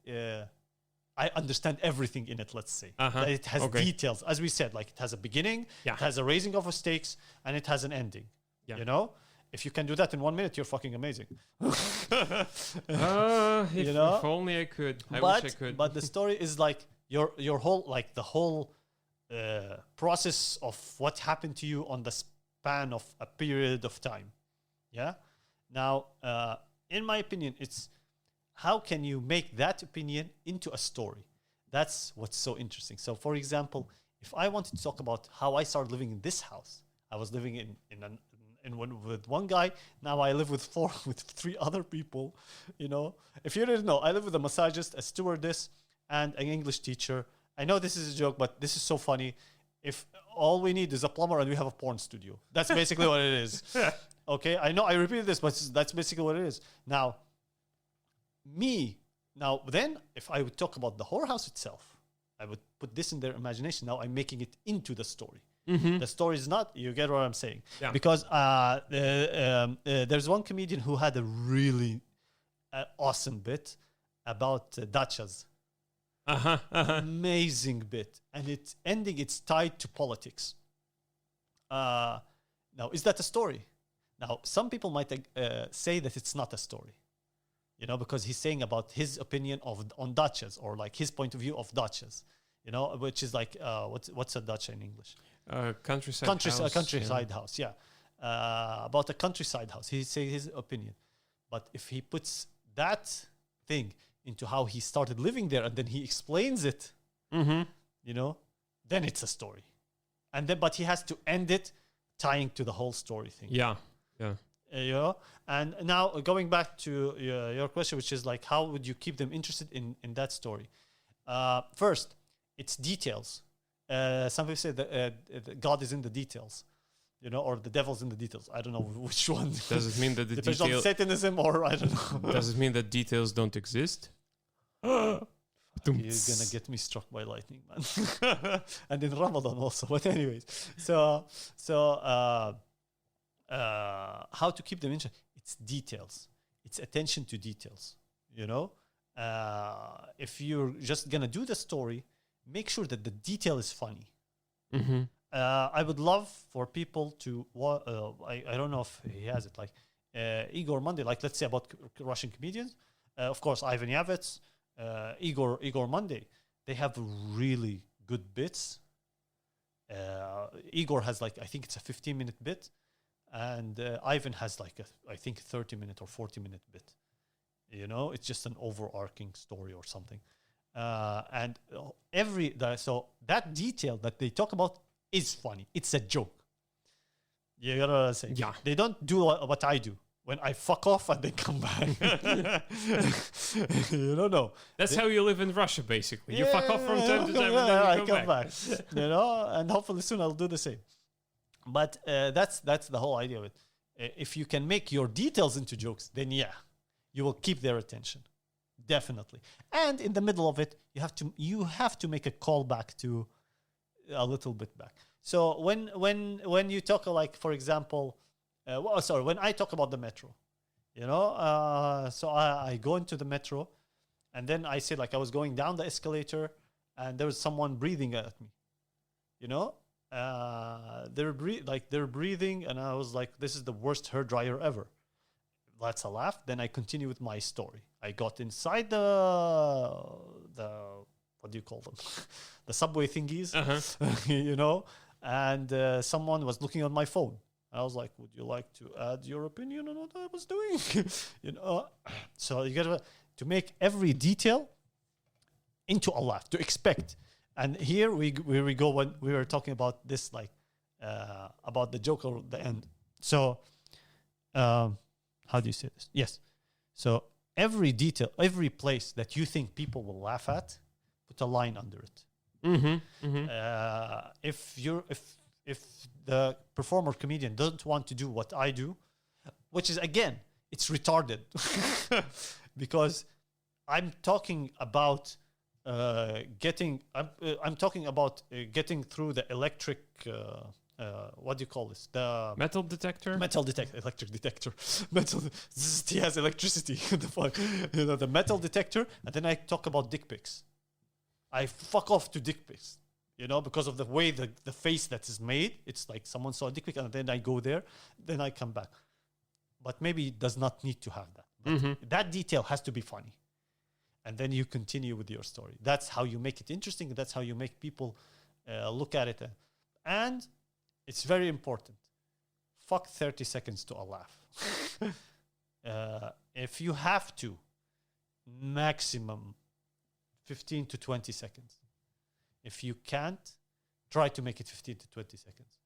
I understand everything in it, let's say. That it has details. As we said, like it has a beginning, it has a raising of stakes, and it has an ending. You know? If you can do that in 1 minute, you're fucking amazing. If only I could. I wish I could. But the story is like your whole, like the whole process of what happened to you on the span of a period of time. Yeah? Now, in my opinion, it's how can you make that opinion into a story? That's what's so interesting. So, for example, if I wanted to talk about how I started living in this house, I was living with one guy. Now I live with 3 other people. You know, if you didn't know, I live with a massagist, a stewardess, and an English teacher. I know this is a joke, but this is so funny. If all we need is a plumber and we have a porn studio, that's basically what it is. Okay, I know I repeated this, but that's basically what it is. Now, then if I would talk about the whorehouse itself, I would put this in their imagination. Now I'm making it into the story. The story is not, you get what I'm saying? Yeah. Because there's one comedian who had a really awesome bit about dachas. Amazing bit. And it's tied to politics. Now, is that a story? Now, some people might say that it's not a story. You know, because he's saying about his opinion on dachas, or like his point of view of dachas. You know, which is like, what's a dacha in English? Countryside house, yeah. About a countryside house. He says his opinion. But if he puts that thing into how he started living there and then he explains it, you know, then it's a story. But he has to end it tying to the whole story thing. Yeah. You know? And now going back to your question, which is like, how would you keep them interested in that story? First, it's details. Some people say that God is in the details, you know, or the devil's in the details. I don't know which one. Does it mean that the depends on Satanism, or I don't know. Does it mean that details don't exist? You're gonna get me struck by lightning, man. And in Ramadan also. But anyways, so how to keep them interested? It's details. It's attention to details. You know, if you're just gonna do the story, make sure that the detail is funny. I would love for people to, I don't know if he has it, like Igor Monday, like let's say about Russian comedians. Of course, Ivan Yavets, Igor Monday, they have really good bits. Igor has like, I think it's a 15-minute bit. And Ivan has like, I think 30-minute or 40-minute bit. You know, it's just an overarching story or something. So that detail that they talk about is funny. It's a joke. You know what I'm saying? Yeah. They don't do what I do when I fuck off and they come back. You don't know. That's how you live in Russia, basically. You fuck off from time to time and then you come back. You know, and hopefully soon I'll do the same. But that's the whole idea of it. If you can make your details into jokes, then yeah, you will keep their attention. Definitely. And in the middle of it, you have to make a callback to a little bit back. So when you talk like, for example, when I talk about the metro, so I go into the metro, and then I say like I was going down the escalator, and there was someone breathing at me, they're breathing, and I was like, this is the worst hair dryer ever. That's a laugh. Then I continue with my story. I got inside the what do you call them, the subway thingies, and someone was looking on my phone. I was like, would you like to add your opinion on what I was doing? So you got to make every detail into a laugh, to expect. And here we go when we were talking about this, like about the joke or the end. So how do you say this? Yes. So every detail, every place that you think people will laugh at, put a line under it. If the performer comedian doesn't want to do what I do, which is, again, it's retarded, because I'm talking about getting through the electric. What do you call this? The metal detector. Electric detector. He has electricity. The metal detector, and then I talk about dick pics. I fuck off to dick pics. Because of the way the face that is made, it's like someone saw a dick pic, and then I go there, then I come back. But maybe it does not need to have that. But that detail has to be funny. And then you continue with your story. That's how you make it interesting. That's how you make people look at it. And it's very important. Fuck 30 seconds to a laugh. If you have to, maximum 15 to 20 seconds. If you can't, try to make it 15 to 20 seconds.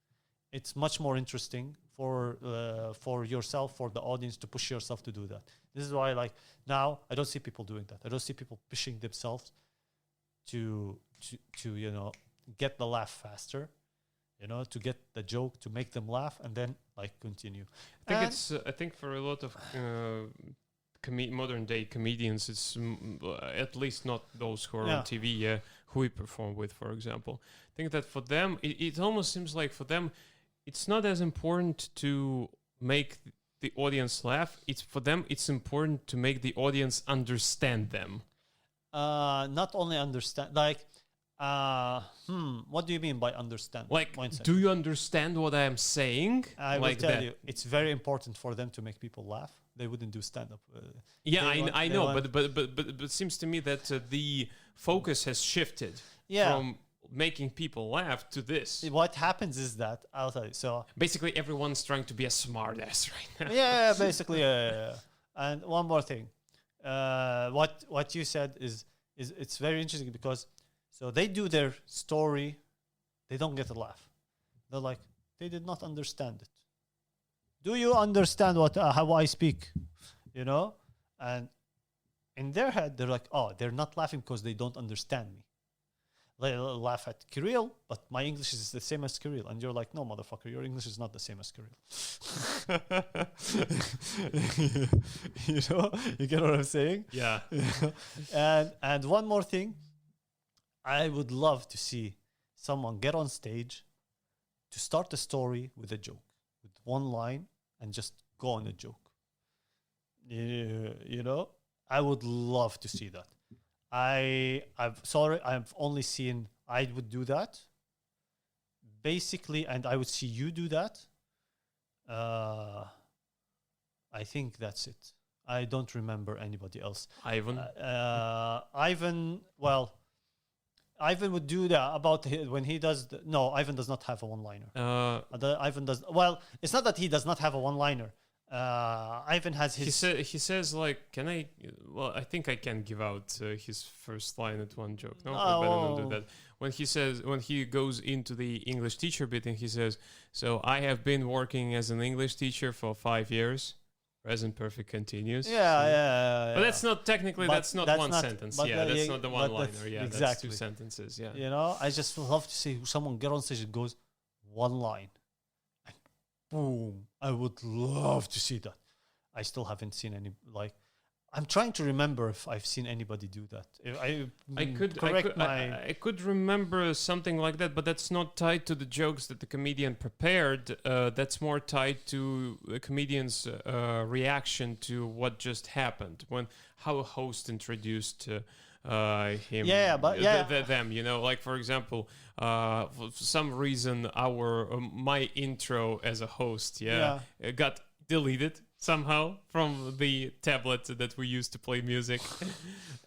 It's much more interesting for yourself, for the audience, to push yourself to do that. This is why, like, now I don't see people doing that. I don't see people pushing themselves to get the laugh faster, to get the joke, to make them laugh, and then like continue. I think for a lot of modern day comedians, it's at least not those who are on TV, who we perform with, for example. I think that for them, it almost seems like for them, it's not as important to make the audience laugh. For them, it's important to make the audience understand them. Not only understand, like, what do you mean by understand? Like, do you understand what I am saying? I will tell you, it's very important for them to make people laugh. They wouldn't do stand-up. I know, but it seems to me that the focus has shifted from making people laugh to this. What happens is that, I'll tell you. So basically, everyone's trying to be a smartass right now. Yeah, basically. And one more thing, what you said is it's very interesting, because so they do their story, they don't get a laugh. They're like, they did not understand it. Do you understand how I speak? And in their head, they're like, oh, they're not laughing because they don't understand me. They laugh at Kirill, but my English is the same as Kirill. And you're like, no, motherfucker, your English is not the same as Kirill. You get what I'm saying? Yeah. And one more thing, I would love to see someone get on stage to start a story with a joke, with one line, and just go on a joke. I would love to see that. I've only seen I would do that, basically, and I would see you do that. I think that's it. I don't remember anybody else. Ivan? Ivan would do that about when he does. No, Ivan does not have a one-liner. Ivan does. Well, it's not that he does not have a one-liner. Ivan has his. He says like, "Can I?" Well, I think I can give out his first line at one joke. No, I better not do that. When he goes into the English teacher bit, and he says, "So I have been working as an English teacher for 5 years." Present perfect continuous. Yeah. But that's not technically. That's not one sentence. Yeah, that's not the one-liner. Yeah, exactly. That's 2 sentences. Yeah. I just love to see someone get on stage and goes one line, and boom! I would love to see that. I still haven't seen any. Like, I'm trying to remember if I've seen anybody do that. If I could remember something like that, but that's not tied to the jokes that the comedian prepared. That's more tied to the comedian's reaction to what just happened when how a host introduced him. Them. You know, like for example, for some reason my intro as a host, got deleted somehow from the tablet that we used to play music,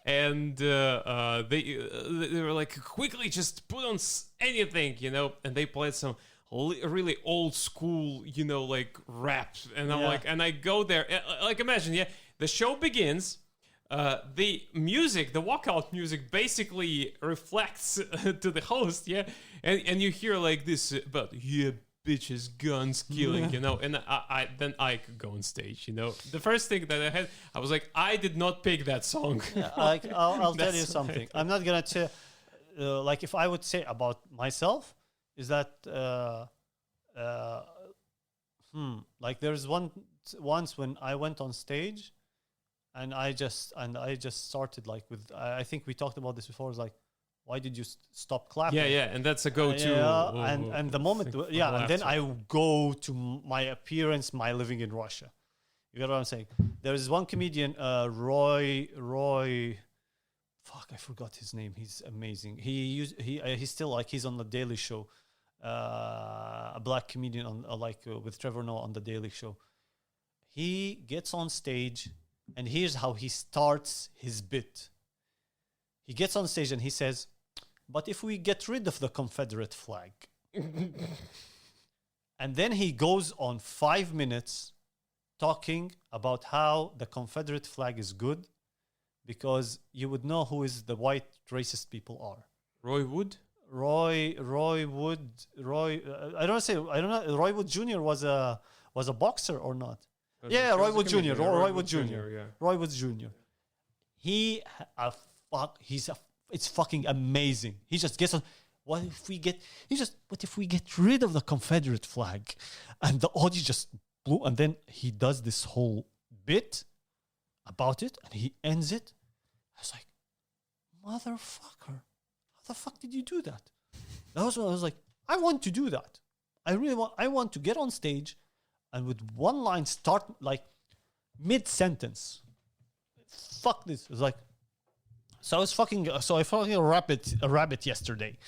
and they were like, quickly just put on anything, you know, and they played some really old school, you know, like rap, and I'm like, and I go there, like imagine, the show begins. The music, the walkout music, basically reflects to the host, and you hear like this about bitches, guns, killing, you know, and I could go on stage, you know. The first thing that I had, I was like, I did not pick that song. I'll tell you something. I'm not gonna tell. Like if I would say about myself, is that like there's once when I went on stage. And I just started like with, I think we talked about this before. It's like, why did you stop clapping? Yeah, and that's a go-to. And the moment, and then I go to my appearance, my living in Russia. You get what I'm saying? There is one comedian, Roy. Fuck, I forgot his name. He's amazing. He's still like he's on the Daily Show. A black comedian on with Trevor Noah on the Daily Show. He gets on stage. And here's how he starts his bit. He gets on stage and he says, but if we get rid of the Confederate flag. And then he goes on 5 minutes talking about how the Confederate flag is good because you would know who is the white racist people are. Roy Wood? Roy Wood. I don't know. Roy Wood Jr. was a boxer or not? Yeah, Roy Wood Jr. Roy Wood Jr. Roy Wood Jr. It's fucking amazing. He just gets on. What if we get rid of the Confederate flag? And the audience just blew. And then he does this whole bit about it, and he ends it. I was like, motherfucker, how the fuck did you do that? That was when I was like, I want to do that. I want to get on stage. And with one line start like mid-sentence. Fuck this. It's like, I fucking a rabbit yesterday.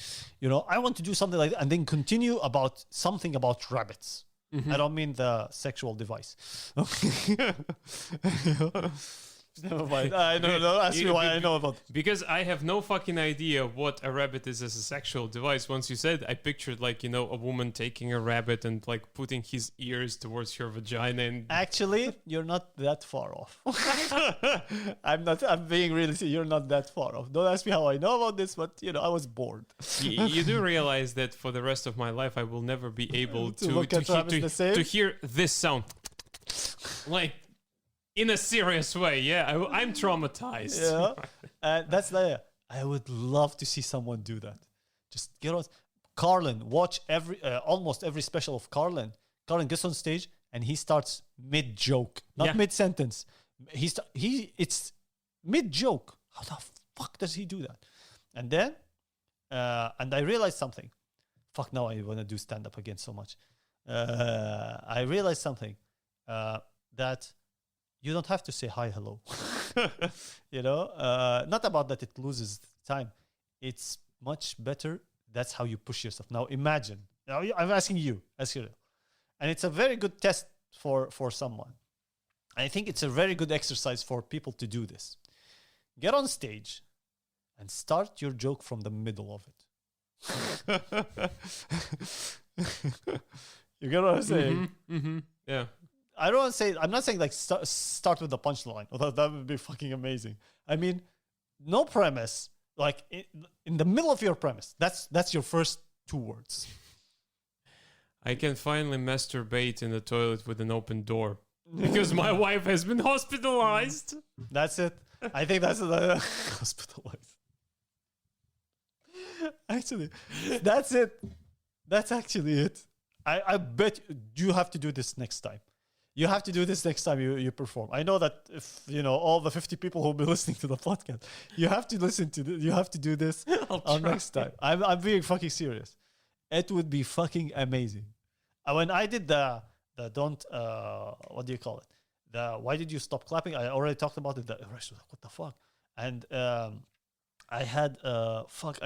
You know, I want to do something like that and then continue about something about rabbits. Mm-hmm. I don't mean the sexual device. Never mind. I don't know. Ask me why I know about it. Because I have no fucking idea what a rabbit is as a sexual device. Once you said, I pictured like, you know, a woman taking a rabbit and like putting his ears towards her vagina. And actually, you're not that far off. I'm being really serious. You're not that far off. Don't ask me how I know about this, but you know, I was bored. You do realize that for the rest of my life, I will never be able to hear this sound. Like, in a serious way, I'm traumatized. That's the. I would love to see someone do that. Just get on. Carlin, watch almost every special of Carlin. Carlin gets on stage and he starts mid joke, not mid sentence. It's mid joke. How the fuck does he do that? And then, and I realized something. Fuck, now I want to do stand up again so much. I realized something that. You don't have to say hi, hello. You know, not about that it loses time. It's much better. That's how you push yourself. Now imagine. Now I'm asking you, as Kirill, and it's a very good test for someone. I think it's a very good exercise for people to do this. Get on stage and start your joke from the middle of it. You get what I'm saying? Mm-hmm. Mm-hmm. Yeah. I don't want to say. I'm not saying like start with the punchline. Although that would be fucking amazing. I mean, no premise. Like in the middle of your premise. That's your first 2 words. I can finally masturbate in the toilet with an open door because my wife has been hospitalized. That's it. I think that's the hospitalized. Actually, that's it. That's actually it. I bet you have to do this next time. You have to do this next time you perform. I know that if all the 50 people who will be listening to the podcast, you have to listen to you have to do this next time. I'm being fucking serious. It would be fucking amazing. When I did the don't what do you call it? The why did you stop clapping? I already talked about it. What the fuck? And I had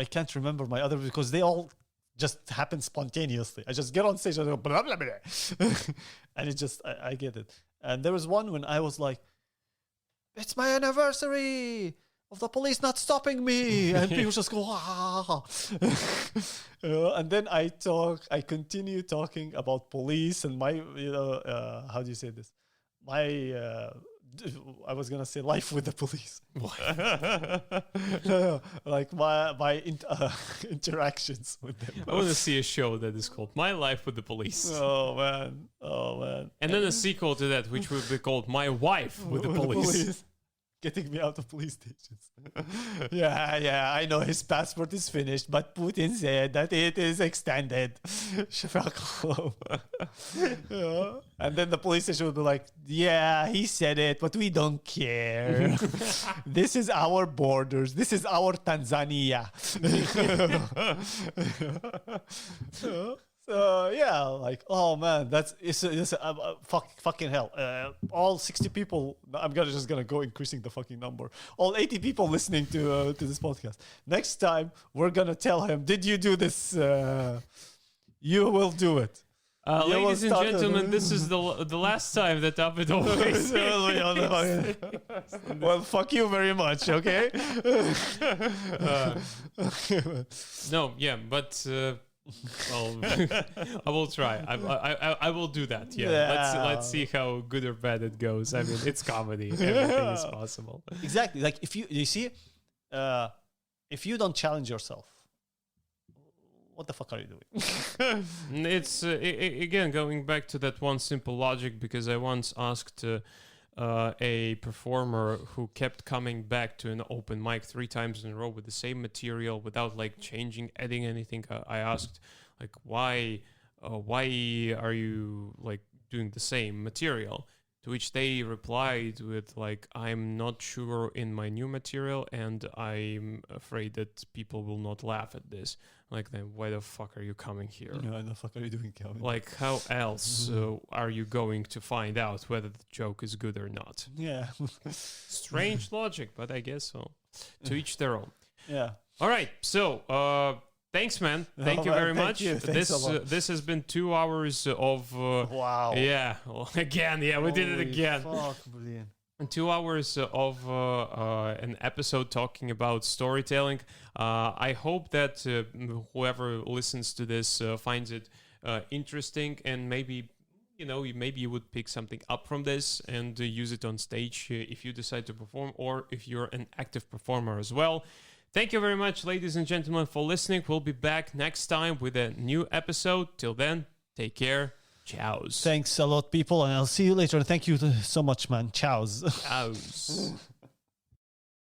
I can't remember my other because they all just happen spontaneously. I just get on stage and I go blah blah blah, and it just I get it. And there was one when I was like, "It's my anniversary of the police not stopping me," and people just go, "Ah!" And then I continue talking about police and my, how do you say this? I was gonna say life with the police. Like my interactions with them. I want to see a show that is called My Life with the Police. Oh man. And then a sequel to that, which would be called My Wife with the Police. Getting me out of police stations. Yeah, I know his passport is finished, but Putin said that it is extended. And then the police station will be like, yeah, he said it, but we don't care. This is our borders. This is our Tanzania. So yeah, like, oh man, it's fucking hell. All 60 people, I'm just gonna go increasing the fucking number. All 80 people listening to this podcast. Next time we're gonna tell him, did you do this? You will do it. Ladies and gentlemen, this is the last time that Abed Owaysi. Well, fuck you very much, okay? No, yeah, but. Well, I will try. I will do that. Yeah. Let's see how good or bad it goes. I mean, it's comedy. Everything is possible. Exactly. Like if you see, if you don't challenge yourself, what the fuck are you doing? It's again going back to that one simple logic, because I once asked a performer who kept coming back to an open mic 3 times in a row with the same material without like changing, adding anything. I asked like, why are you like doing the same material? To which they replied with like, I'm not sure in my new material and I'm afraid that people will not laugh at this. Like, then why the fuck are you coming here? Why the fuck are you doing comedy? Like, how else are you going to find out whether the joke is good or not? Yeah. Strange logic, but I guess so. To each their own. Yeah. All right. So, thanks, man. Thank you very much. This has been 2 hours of... wow. Yeah. Again. Yeah, we did it again. Fuck, brilliant. 2 hours of an episode talking about storytelling. I hope that whoever listens to this finds it interesting, and maybe you would pick something up from this and use it on stage if you decide to perform, or if you're an active performer as well. Thank you very much, ladies and gentlemen, for listening. We'll be back next time with a new episode. Till then, take care. Ciao. Thanks a lot, people, and I'll see you later. Thank you so much, man. Ciao. Ciao.